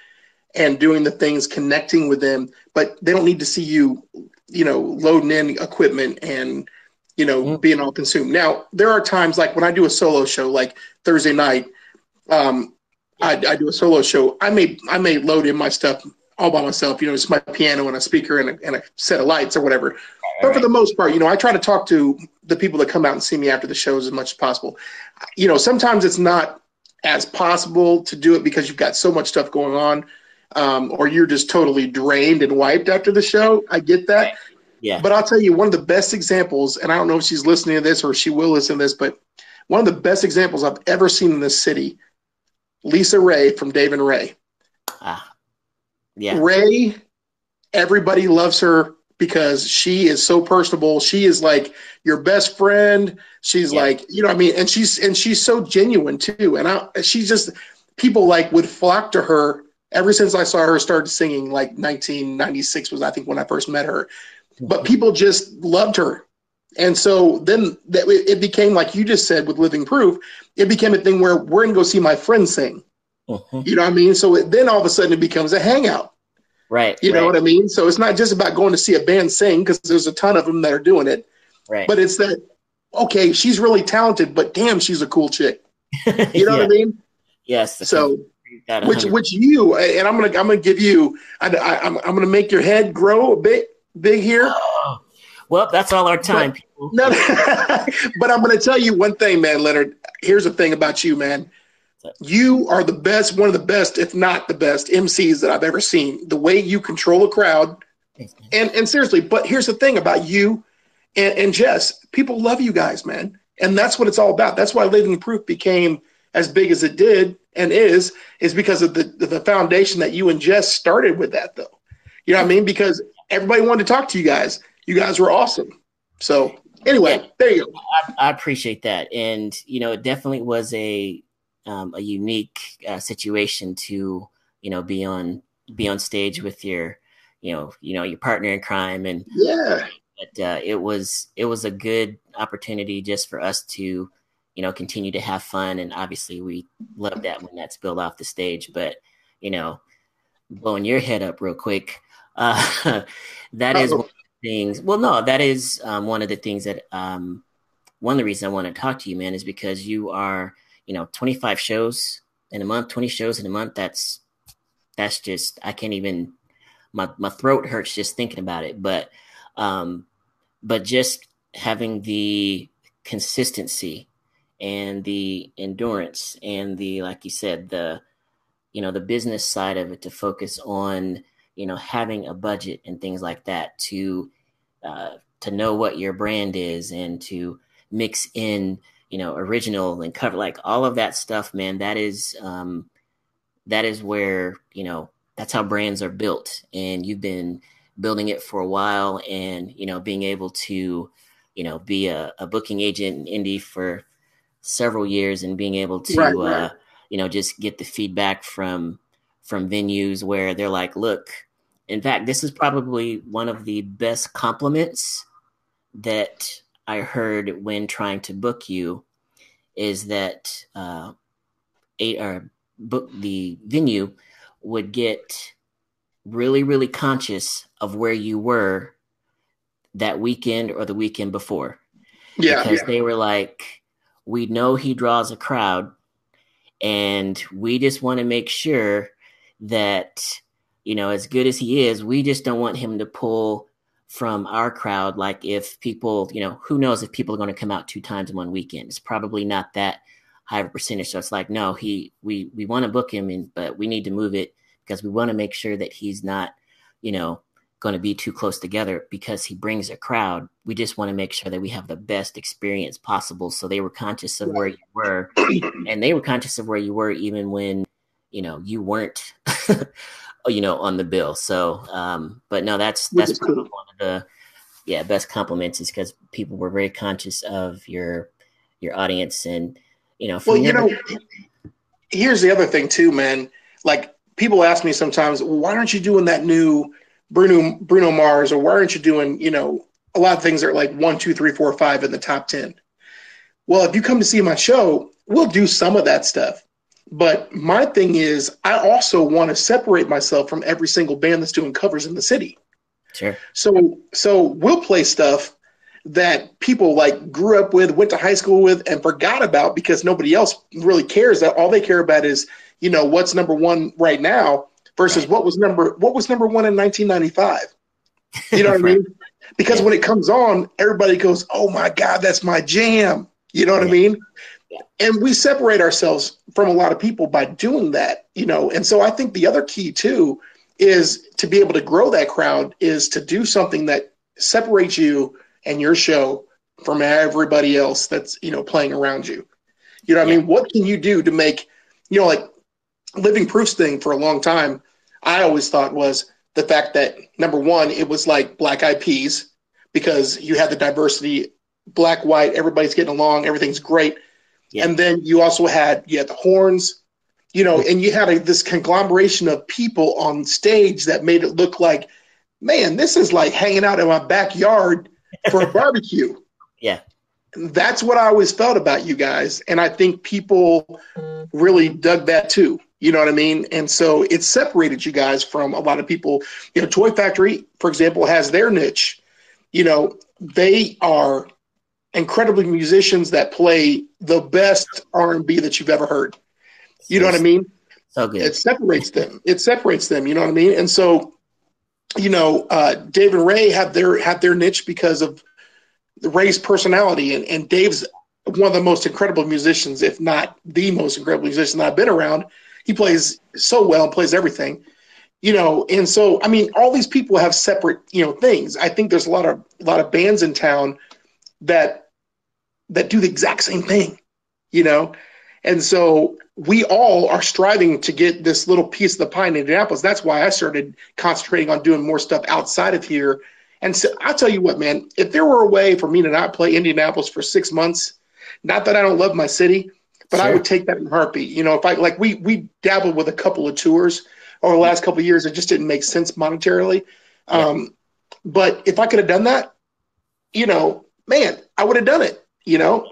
and doing the things, connecting with them, but they don't need to see you, loading in equipment and, being all consumed. Now, there are times like when I do a solo show, like Thursday night, I do a solo show. I may load in my stuff all by myself, it's my piano and a speaker and a set of lights or whatever. But for the most part, I try to talk to the people that come out and see me after the shows as much as possible. Sometimes it's not as possible to do it because you've got so much stuff going on, or you're just totally drained and wiped after the show. I get that. Yeah. But I'll tell you, one of the best examples, and I don't know if she's listening to this or she will listen to this, but one of the best examples I've ever seen in this city, Lisa Ray from Dave and Ray. Yeah. Ray, everybody loves her because she is so personable. She is like your best friend. She's like, what I mean? And she's so genuine too. And she's just, people like would flock to her ever since I saw her start singing, like 1996 was, I think, when I first met her. But people just loved her. And so then it became, like you just said, with Living Proof, it became a thing where we're going to go see my friend sing. You know what I mean? So then all of a sudden it becomes a hangout. Right. You know what I mean? So it's not just about going to see a band sing, because there's a ton of them that are doing it. Right. But it's that, okay, she's really talented, but damn, she's a cool chick. You know what I mean? Yes. So which you, and I'm gonna give you, I'm gonna make your head grow a bit big here. Oh, well, that's all our time, people. No, but I'm gonna tell you one thing, man, Leonard. Here's the thing about you, man. You are the best, one of the best, if not the best MCs that I've ever seen. The way you control a crowd, and seriously. But here's the thing about you and Jess. People love you guys, man, and that's what it's all about. That's why Living Proof became as big as it did and is because of the foundation that you and Jess started with that, though. You know what I mean? Because everybody wanted to talk to you guys. You guys were awesome. So anyway, there you go. I appreciate that, and it definitely was a unique situation to be on stage with your your partner in crime, and But it was a good opportunity just for us to, continue to have fun. And obviously we love that when that's spilled off the stage. But, blowing your head up real quick, that is one of the things. Well, no, that is one of the things that one of the reasons I want to talk to you, man, is because you are, 25 shows in a month, 20 shows in a month. That's just, I can't even, my throat hurts just thinking about it. But just having the consistency and the endurance and the, like you said, the business side of it, to focus on, having a budget and things like that, to know what your brand is, and to mix in, original and cover, like all of that stuff, man. That is where, that's how brands are built. And you've been building it for a while, and, being able to, be a booking agent in Indy for several years, and being able to, just get the feedback from venues where they're like, look, in fact, this is probably one of the best compliments that I heard when trying to book you, is that the venue would get really, really conscious of where you were that weekend or the weekend before. Because they were like, we know he draws a crowd, and we just want to make sure that, as good as he is, we just don't want him to pull from our crowd. Like, if people, who knows if people are going to come out 2 times in one weekend? It's probably not that high of a percentage. So it's like, no, we want to book him, but we need to move it, because we want to make sure that he's not, going to be too close together, because he brings a crowd. We just want to make sure that we have the best experience possible. So they were conscious of where you were, and they were conscious of where you were even when, you weren't, on the bill. So, but no, that's probably one of the, best compliments, is because people were very conscious of your audience. And, here's the other thing too, man. Like, people ask me sometimes, why aren't you doing that new Bruno Mars, or why aren't you doing, a lot of things that are like 1, 2, 3, 4, 5 in the top 10. Well, if you come to see my show, we'll do some of that stuff. But my thing is, I also want to separate myself from every single band that's doing covers in the city. Sure. So we'll play stuff that people like grew up with, went to high school with, and forgot about, because nobody else really cares. That all they care about is, what's number one right now versus what was number one in 1995. You know what I mean? Because when it comes on, everybody goes, "Oh my God, that's my jam." You know what I mean? Yeah. And we separate ourselves from a lot of people by doing that, And so I think the other key too is to be able to grow that crowd, is to do something that separates you and your show from everybody else that's, playing around you. You know what I mean? What can you do to make, like Living Proof's thing for a long time, I always thought was the fact that, number one, it was like Black Eyed Peas, because you had the diversity, black, white, everybody's getting along, everything's great. Yeah. And then you also had the horns, and you had this conglomeration of people on stage that made it look like, man, this is like hanging out in my backyard for a barbecue. Yeah. That's what I always felt about you guys. And I think people really dug that too. You know what I mean? And so it separated you guys from a lot of people. Toy Factory, for example, has their niche. They are incredibly musicians that play the best R&B that you've ever heard. You know what I mean? So good. It separates them. You know what I mean? And so, Dave and Ray have their niche because of Ray's personality, and Dave's one of the most incredible musicians, if not the most incredible musician I've been around. He plays so well and plays everything, and so, I mean, all these people have separate, things. I think there's a lot of bands in town that do the exact same thing, and so we all are striving to get this little piece of the pie in Indianapolis. That's why I started concentrating on doing more stuff outside of here. And so I'll tell you what, man, if there were a way for me to not play Indianapolis for 6 months, not that I don't love my city, but I would take that in a heartbeat. If I we dabbled with a couple of tours over the last couple of years, it just didn't make sense monetarily. But if I could have done that, man, I would have done it.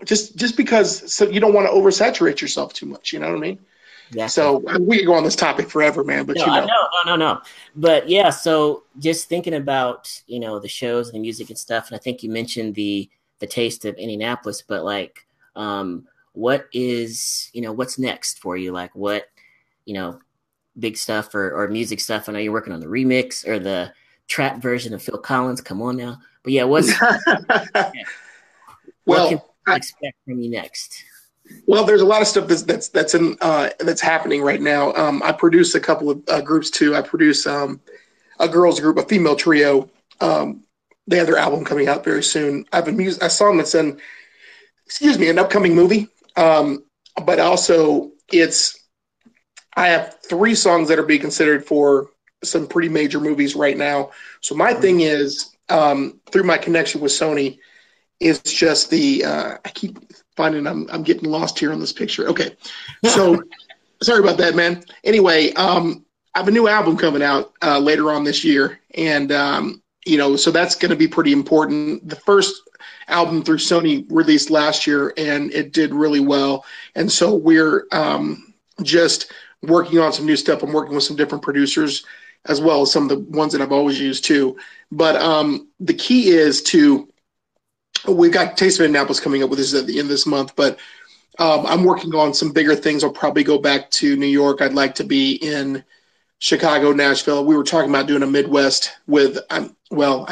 Just because, so you don't want to oversaturate yourself too much. You know what I mean? Exactly. So we could go on this topic forever, man. But no. But yeah, so just thinking about the shows and the music and stuff, and I think you mentioned the taste of Indianapolis, but like, what is what's next for you? Like, what big stuff or music stuff? I know you're working on the remix or the trap version of Phil Collins. Come on now, but yeah, what can we expect from you next? Well, there's a lot of stuff that's happening right now. I produce a couple of groups too. I produce a girls group, a female trio. They have their album coming out very soon. I have a song that's an upcoming movie. But also I have 3 songs that are being considered for some pretty major movies right now. So my thing is, through my connection with Sony, is just I keep finding I'm getting lost here on this picture. Okay. So sorry about that, man. Anyway, I have a new album coming out later on this year. And, so that's going to be pretty important. The first album through Sony released last year and it did really well. And so we're just working on some new stuff. I'm working with some different producers as well as some of the ones that I've always used too. But the key is we've got Taste of Indianapolis coming up with this at the end of this month, but I'm working on some bigger things. I'll probably go back to New York. I'd like to be in Chicago, Nashville. We were talking about doing a Midwest with, I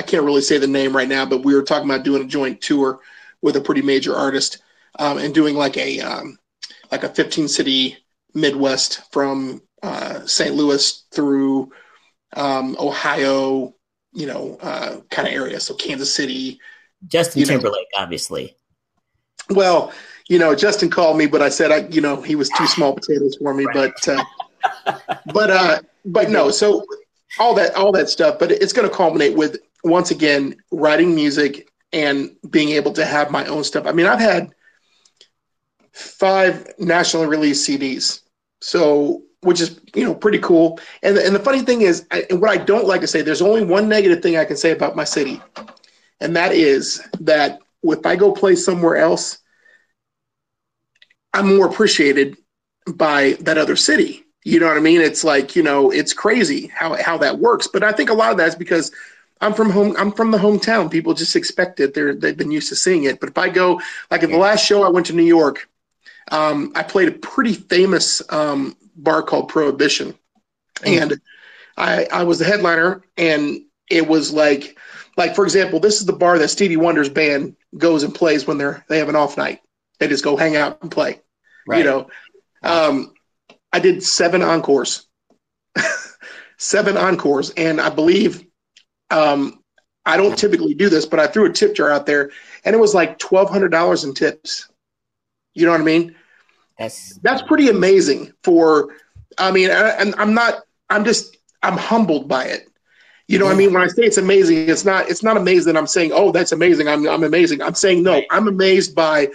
can't really say the name right now, but we were talking about doing a joint tour with a pretty major artist and doing like a 15 city Midwest from St. Louis through Ohio, kind of area. So Kansas City. Justin Timberlake, obviously. Well, Justin called me, but I said, he was too small potatoes for me, right. but no. So all that stuff, but it's going to culminate with, once again, writing music and being able to have my own stuff. I mean, I've had 5 nationally released CDs, so which is pretty cool. And the funny thing is, and what I don't like to say, there's only one negative thing I can say about my city, and that is that if I go play somewhere else, I'm more appreciated by that other city. You know what I mean? It's like, it's crazy how that works. But I think a lot of that is because I'm from the hometown. People just expect it. They've been used to seeing it. But if I go, like at the last show I went to New York, I played a pretty famous bar called Prohibition. And I was the headliner, and it was like, for example, this is the bar that Stevie Wonder's band goes and plays when they have an off night. They just go hang out and play, right. I did 7 encores, 7 encores. And I believe, I don't typically do this, but I threw a tip jar out there and it was like $1,200 in tips. You know what I mean? That's pretty amazing I'm humbled by it. You know what I mean? When I say it's amazing, it's not amazing. I'm saying, oh, that's amazing. I'm amazing. I'm saying, no, right. I'm amazed by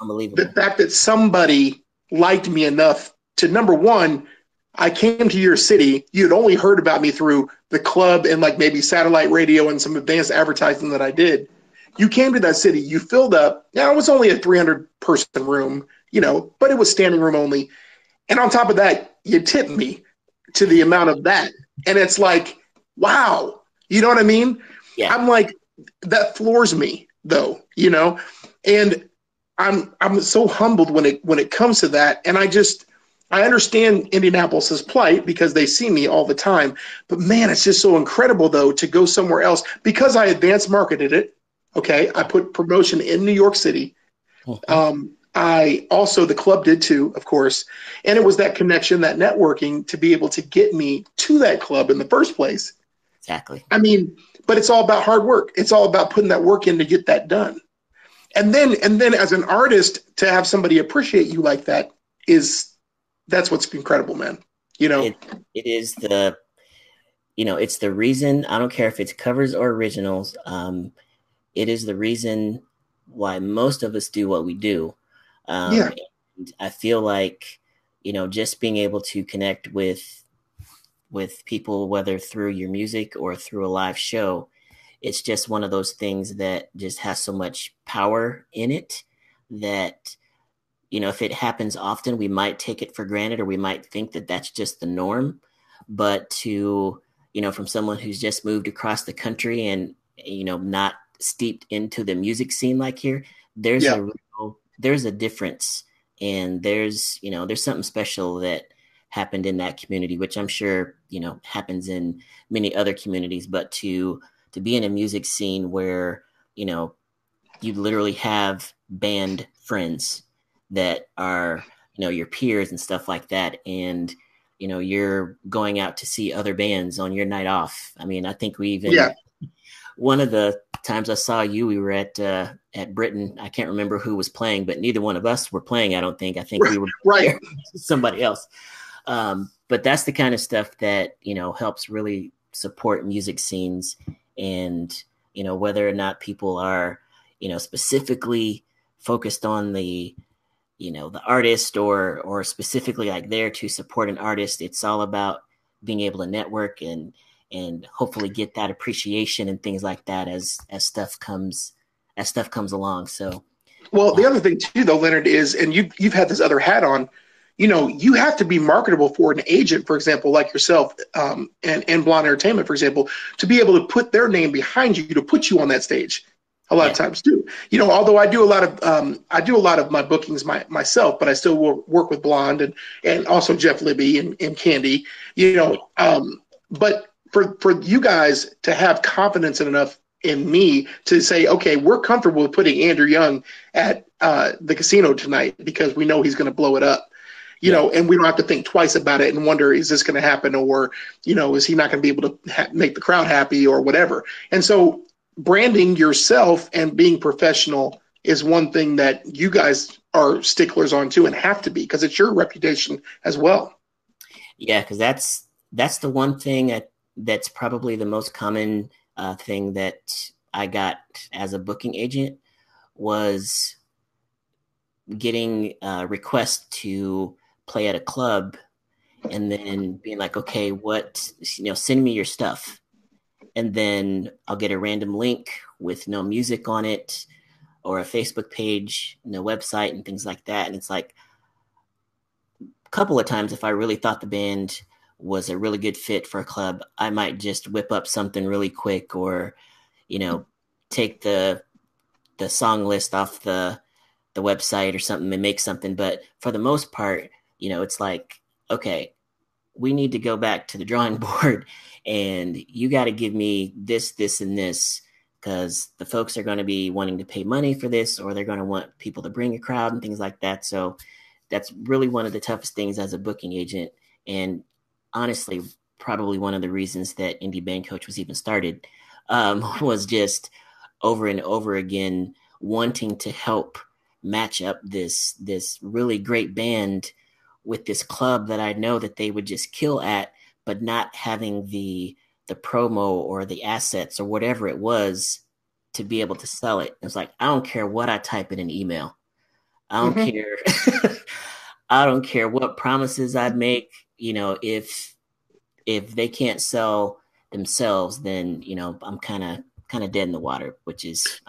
the fact that somebody liked me enough to, number one, I came to your city. You'd only heard about me through the club and like maybe satellite radio and some advanced advertising that I did. You came to that city. You filled up. Now, it was only a 300-person room, but it was standing room only. And on top of that, you tipped me to the amount of that. And it's like, wow. You know what I mean? Yeah. I'm like, that floors me though, and I'm so humbled when it comes to that. And I understand Indianapolis's plight because they see me all the time, but man, it's just so incredible though, to go somewhere else because I advanced marketed it. Okay. I put promotion in New York City. I also, the club did too, of course. And it was that connection, that networking to be able to get me to that club in the first place. Exactly. I mean, but it's all about hard work. It's all about putting that work in to get that done. And then as an artist, to have somebody appreciate you like that that's what's incredible, man. It is it's the reason, I don't care if it's covers or originals. It is the reason why most of us do what we do. And I feel like, just being able to connect with people, whether through your music or through a live show, it's just one of those things that just has so much power in it that, if it happens often, we might take it for granted, or we might think that that's just the norm. But from someone who's just moved across the country and, not steeped into the music scene like here, there's there's a difference, and there's something special that happened in that community, which I'm sure, happens in many other communities. But to be in a music scene where, you literally have band friends that are, your peers and stuff like that. And, you're going out to see other bands on your night off. I mean, I think we even, one of the times I saw you, we were at Britain. I can't remember who was playing, but neither one of us were playing. I think we were right. Somebody else. But that's the kind of stuff that, helps really support music scenes. And, whether or not people are, specifically focused on the artist or specifically like there to support an artist, it's all about being able to network and hopefully get that appreciation and things like that as stuff comes along. So, well, the other thing too, though, Leonard, is, and you've had this other hat on, you have to be marketable for an agent, for example, like yourself, and Blonde Entertainment, for example, to be able to put their name behind you, to put you on that stage. A lot of times too, although I do a lot of my bookings myself, but I still work with Blonde and also Jeff Libby and Candy, but for you guys to have confidence enough in me to say, okay, we're comfortable with putting Andrew Young at the casino tonight because we know he's going to blow it up, and we don't have to think twice about it and wonder, is this going to happen, or, is he not going to be able to make the crowd happy or whatever. And so branding yourself and being professional is one thing that you guys are sticklers on too, and have to be, because it's your reputation as well. Yeah, because that's the one thing that's probably the most common thing that I got as a booking agent, was getting requests to play at a club and then being like, okay, send me your stuff. And then I'll get a random link with no music on it, or a Facebook page, no website, and things like that. And it's like, a couple of times, if I really thought the band was a really good fit for a club, I might just whip up something really quick, or, take the song list off the website or something and make something. But for the most part, it's like, okay, we need to go back to the drawing board, and you got to give me this, and this, because the folks are going to be wanting to pay money for this, or they're going to want people to bring a crowd and things like that. So that's really one of the toughest things as a booking agent. And honestly, probably one of the reasons that Indie Band Coach was even started, was just over and over again wanting to help match up this really great band with this club that I know that they would just kill at, but not having the promo or the assets or whatever it was to be able to sell it. It's like, I don't care what I type in an email. I don't care. I don't care what promises I make. If they can't sell themselves, then, I'm kind of dead in the water, which is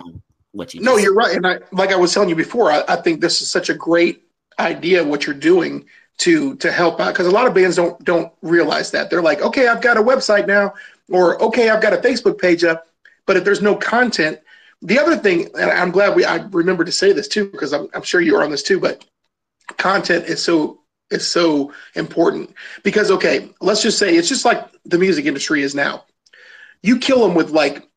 what you No, you're right. And like I was telling you before, I think this is such a great idea, what you're doing to help out, because a lot of bands don't realize that. They're like, okay, I've got a website now, or okay, I've got a Facebook page up, but if there's no content. The other thing, and I'm glad I remember to say this too, because I'm sure you are on this too, but content is so important. Because, okay, let's just say it's just like the music industry is now. You kill them with like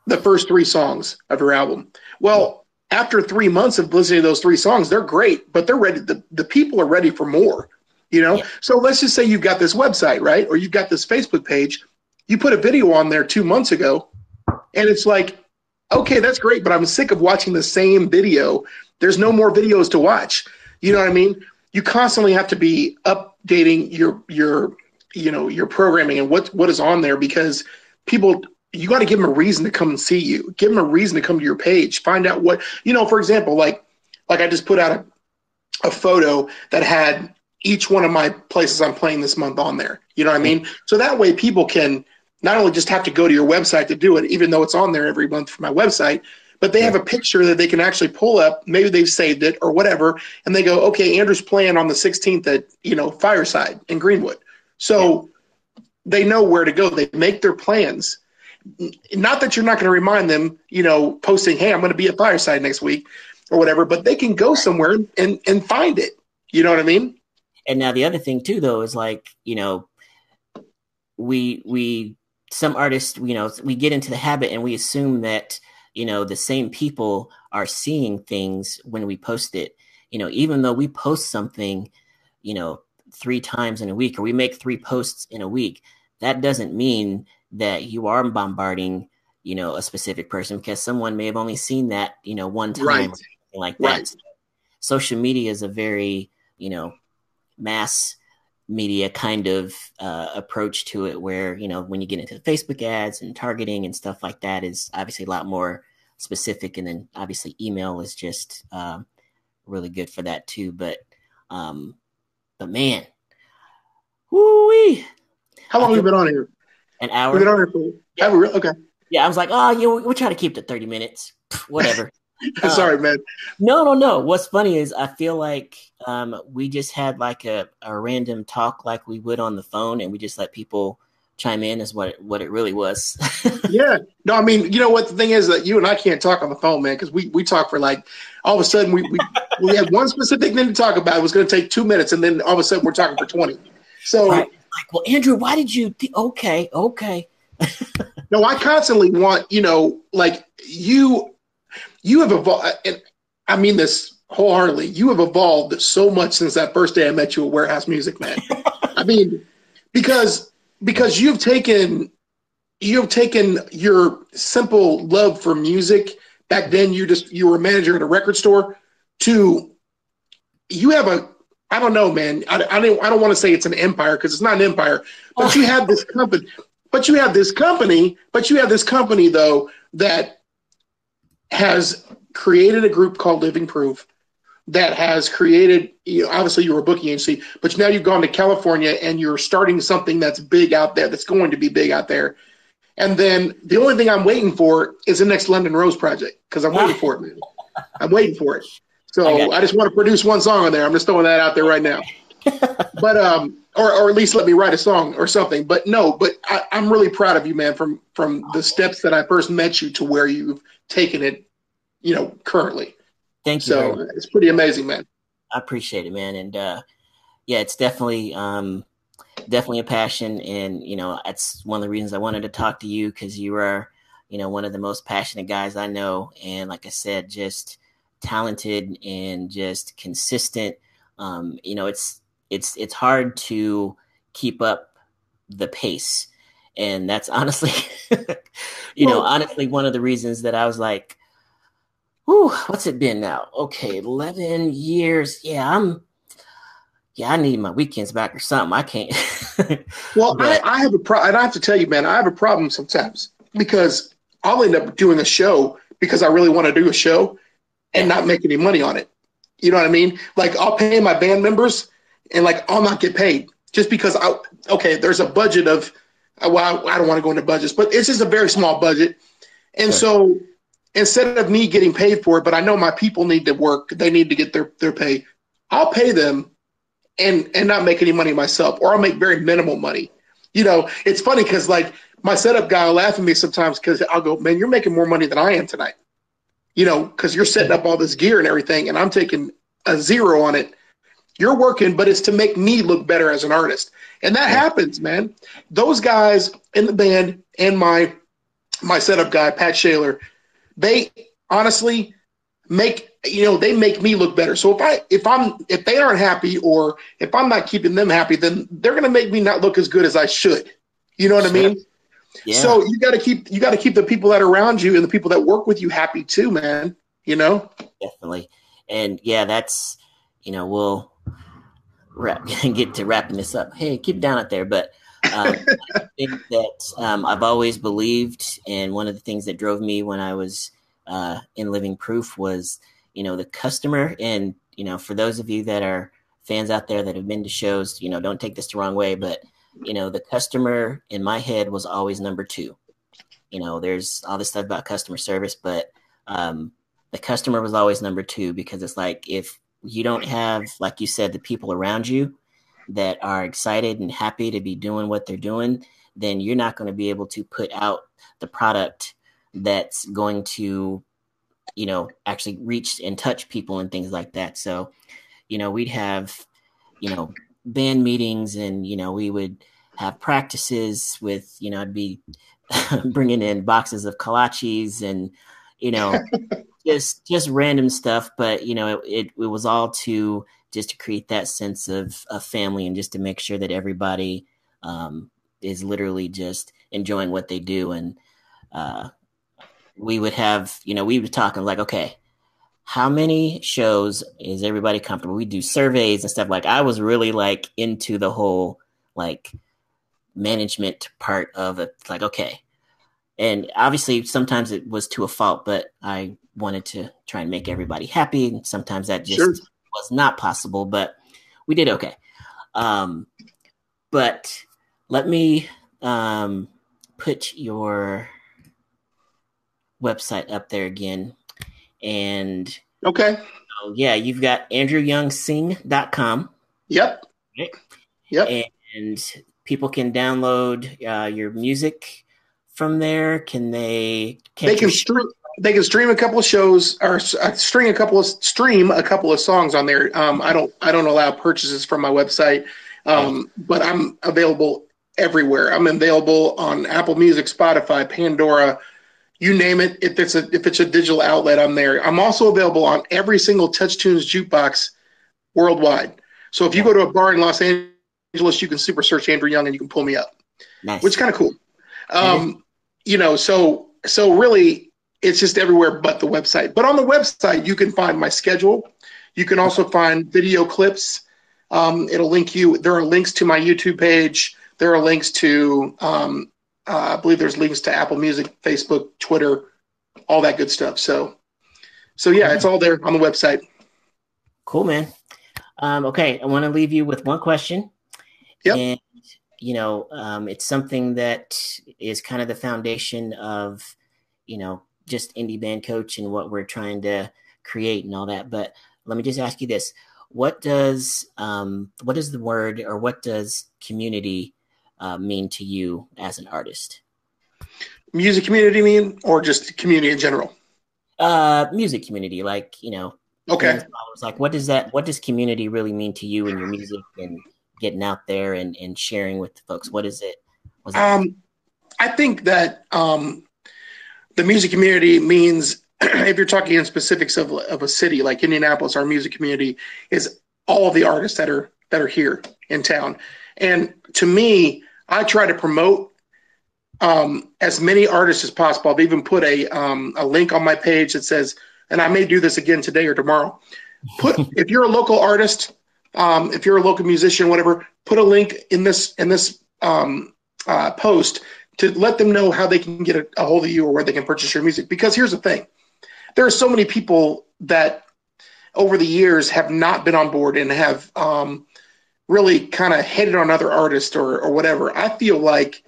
the first 3 songs of your album. Well, after 3 months of listening to those 3 songs, they're great, but they're ready. The people are ready for more, Yeah. So let's just say you've got this website, right? Or you've got this Facebook page. You put a video on there 2 months ago, and it's like, okay, that's great, but I'm sick of watching the same video. There's no more videos to watch. You know what I mean? You constantly have to be updating your programming and what is on there, because people, you got to give them a reason to come and see you. Give them a reason to come to your page. Find out what, for example, like I just put out a photo that had each one of my places I'm playing this month on there. You know what I mean? So that way people can, not only just have to go to your website to do it, even though it's on there every month for my website, but they have a picture that they can actually pull up. Maybe they've saved it or whatever, and they go, okay, Andrew's playing on the 16th at, Fireside in Greenwood. So they know where to go. They make their plans. Not that you're not going to remind them, posting, hey, I'm going to be at Fireside next week or whatever, but they can go somewhere and find it. You know what I mean? And now the other thing too, though, is like, we some artists, we get into the habit and we assume that, the same people are seeing things when we post it, even though we post something, 3 times in a week, or we make 3 posts in a week, that doesn't mean that you are bombarding, a specific person, because someone may have only seen that, one time, right, or something like that. Right. Social media is a very, mass media kind of approach to it, where, when you get into the Facebook ads and targeting and stuff like that is obviously a lot more specific. And then obviously email is just really good for that too. But man, woo-wee. How long have we been on here? An hour. We've been on here for, okay. Yeah, I was like, we'll try to keep it 30 minutes. Whatever. Sorry, man. No. What's funny is I feel like we just had like a random talk like we would on the phone, and we just let people chime in is what it really was. Yeah. No, I mean, you know what the thing is, that you and I can't talk on the phone, man, because we talk for like, all of a sudden we had one specific thing to talk about. It was going to take 2 minutes, and then all of a sudden we're talking for 20. So, right. Like, well, Andrew, why did you? Okay. No, I constantly want, like you have evolved, and I mean this wholeheartedly. You have evolved so much since that first day I met you at Warehouse Music, man. I mean, because you've taken your simple love for music. Back then, you were a manager at a record store. To you have I don't know, man. I don't want to say it's an empire, because it's not an empire, but you have this company. But you have this company though that has created a group called Living Proof, that has created, obviously you were a booking agency, but now you've gone to California and you're starting something that's big out there, that's going to be big out there. And then the only thing I'm waiting for is the next London Rose project, because I'm waiting for it, man. I'm waiting for it. So I just want to produce one song on there. I'm just throwing that out there right now. But or at least let me write a song or something. But no, I'm really proud of you, man, from the steps that I first met you to where you've taken it, currently. Thank you. So it's pretty amazing, man. I appreciate it, man. And it's definitely a passion. And, that's one of the reasons I wanted to talk to you, because you are, one of the most passionate guys I know. And like I said, just talented and just consistent. It's hard to keep up the pace. And that's honestly, honestly, one of the reasons that I was like, whew, what's it been now? Okay, 11 years. Yeah, I need my weekends back or something. I can't. Well, I have a problem. And I have to tell you, man, I have a problem sometimes, because I'll end up doing a show because I really want to do a show and not make any money on it. You know what I mean? Like, I'll pay my band members and like I'll not get paid just because there's a budget of, well, I don't want to go into budgets, but it's just a very small budget. And so instead of me getting paid for it, but I know my people need to work, they need to get their pay, I'll pay them and not make any money myself, or I'll make very minimal money. It's funny because like my setup guy will laugh at me sometimes, because I'll go, man, you're making more money than I am tonight. Because you're setting up all this gear and everything, and I'm taking a zero on it. You're working, but it's to make me look better as an artist. And that happens, man. Those guys in the band and my setup guy, Pat Shaler, they honestly make me look better. So if they aren't happy, or if I'm not keeping them happy, then they're going to make me not look as good as I should. You know what I mean? Yeah. So you got to keep the people that are around you and the people that work with you happy too, man. Definitely. And yeah, that's, we'll get to wrapping this up. Hey, keep down out there. But I think that I've always believed, and one of the things that drove me when I was in Living Proof was, the customer. And, for those of you that are fans out there that have been to shows, don't take this the wrong way, but the customer in my head was always number two. There's all this stuff about customer service, but the customer was always number two, because it's like, if you don't have, like you said, the people around you that are excited and happy to be doing what they're doing, then you're not going to be able to put out the product that's going to, actually reach and touch people and things like that. So, we'd have, band meetings, and, we would have practices with, I'd be bringing in boxes of kolaches and, just random stuff. But, it was all just to create that sense of family, and just to make sure that everybody is literally just enjoying what they do. And we would have, we were talking like, okay, how many shows is everybody comfortable? We do surveys and stuff. Like, I was really like into the whole like management part of it. Like, okay. And obviously sometimes it was to a fault, but I wanted to try and make everybody happy. And sometimes that just was not possible, but we did okay. But let me put your website up there again. And okay. Yeah, you've got andrewyoungsing.com. Yep. Right? Yep. And people can download your music from there. Can they they can stream a couple of shows, or stream a couple of songs on there. I don't allow purchases from my website. But I'm available everywhere. I'm available on Apple Music, Spotify, Pandora, you name it. If it's a digital outlet, I'm there. I'm also available on every single Touch Tunes jukebox worldwide. So if you go to a bar in Los Angeles, you can super search Andrew Young and you can pull me up, which is kind of cool. So really it's just everywhere but the website. But on the website, you can find my schedule. You can also find video clips. It'll link you. There are links to my YouTube page. There are links to, I believe there's links to Apple Music, Facebook, Twitter, all that good stuff. So yeah, it's all there on the website. Cool, man. Okay, I want to leave you with one question. Yep. And, it's something that is kind of the foundation of, just Indie Band Coach and what we're trying to create and all that. But let me just ask you this. What does the word, or what does community mean to you as an artist? Music community mean, or just community in general? Music community, like, okay. Like, what does community really mean to you in your music and getting out there and sharing with the folks? What is it? I think that the music community means, if you're talking in specifics of a city like Indianapolis, our music community is all of the artists that are here in town. And to me, I try to promote as many artists as possible. I've even put a link on my page that says, and I may do this again today or tomorrow, if you're a local artist, if you're a local musician, whatever, put a link in this post to let them know how they can get a hold of you or where they can purchase your music. Because here's the thing. There are so many people that over the years have not been on board and have really kind of hated on other artists or whatever. I feel like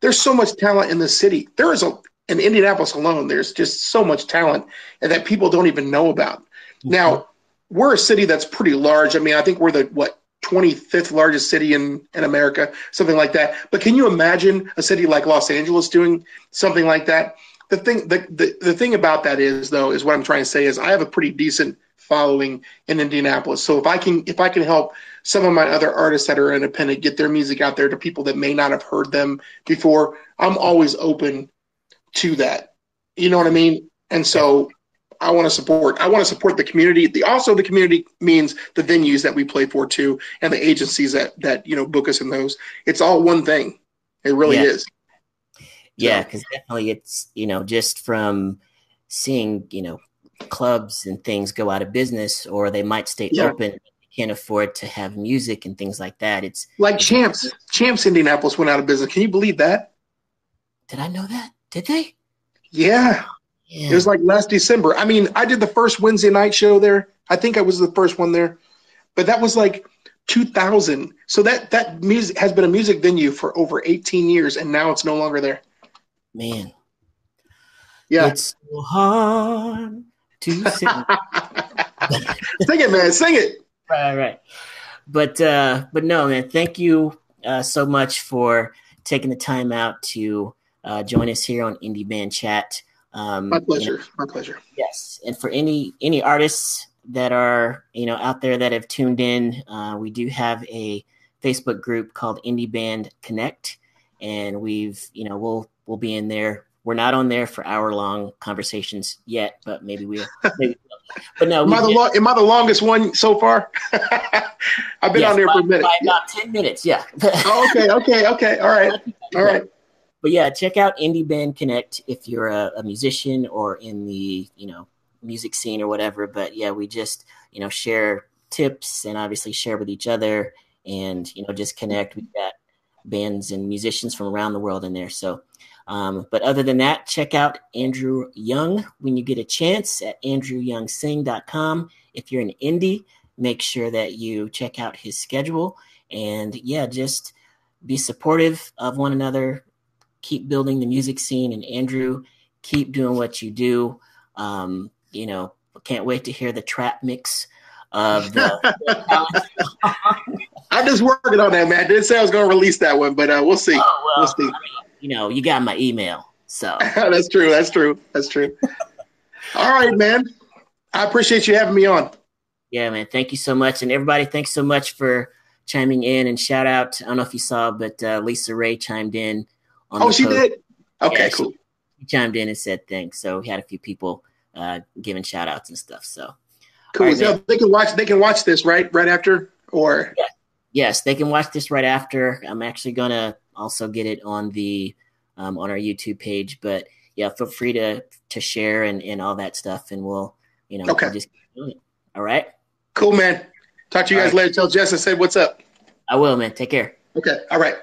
there's so much talent in the city. There is in Indianapolis alone, there's just so much talent that people don't even know about. Mm-hmm. Now, we're a city that's pretty large. I mean, I think we're the 25th largest city in America, something like that. But can you imagine a city like Los Angeles doing something like that? The thing about that is what I'm trying to say is I have a pretty decent following in Indianapolis. So if I can help some of my other artists that are independent get their music out there to people that may not have heard them before, I'm always open to that. You know what I mean? And so I want to support the community. The community means the venues that we play for too, and the agencies that book us in those. It's all one thing. It really is. Yeah, because definitely it's, just from seeing, clubs and things go out of business, or they might stay open, can't afford to have music and things like that. It's like Champs Indianapolis went out of business. Can you believe that? Did I know that? Did they? Yeah. It was like last December. I mean, I did the first Wednesday night show there. I think I was the first one there. But that was like 2000. So that music has been a music venue for over 18 years, and now it's no longer there. Man. Yeah. It's so hard to sing. Sing it, man. Sing it. Right. But no, man, thank you so much for taking the time out to join us here on Indie Band Chat. My pleasure. My pleasure. Yes. And for any artists that are, out there that have tuned in, we do have a Facebook group called Indie Band Connect, and we'll be in there. We're not on there for hour-long conversations yet, but maybe we'll. But no, am I the longest one so far? I've been on there for a minute. About 10 minutes, yeah. Okay. All right. But yeah, check out Indie Band Connect if you're a musician or in the music scene or whatever. But yeah, we just share tips and obviously share with each other, and just connect. We've got bands and musicians from around the world in there. So, but other than that, check out Andrew Young when you get a chance at andrewyoungsing.com. If you're an indie, make sure that you check out his schedule, and yeah, just be supportive of one another. Keep building the music scene, and Andrew, keep doing what you do. Can't wait to hear the trap mix of the I'm just working on that, man. I didn't say I was going to release that one, but we'll see. We'll see. You got my email, so That's true. All right, man. I appreciate you having me on. Yeah, man. Thank you so much, and everybody, thanks so much for chiming in. And shout out, I don't know if you saw, but Lisa Ray chimed in. She did? Okay, yeah, cool. She chimed in and said thanks. So we had a few people giving shout outs and stuff. So cool. Right, so they can watch this right after, or yes, they can watch this right after. I'm actually gonna also get it on the on our YouTube page. But yeah, feel free to share and all that stuff, and we'll okay. We'll just keep doing it. All right. Cool, man. Talk to you guys later. Tell Jess I said what's up. I will, man. Take care. Okay. All right.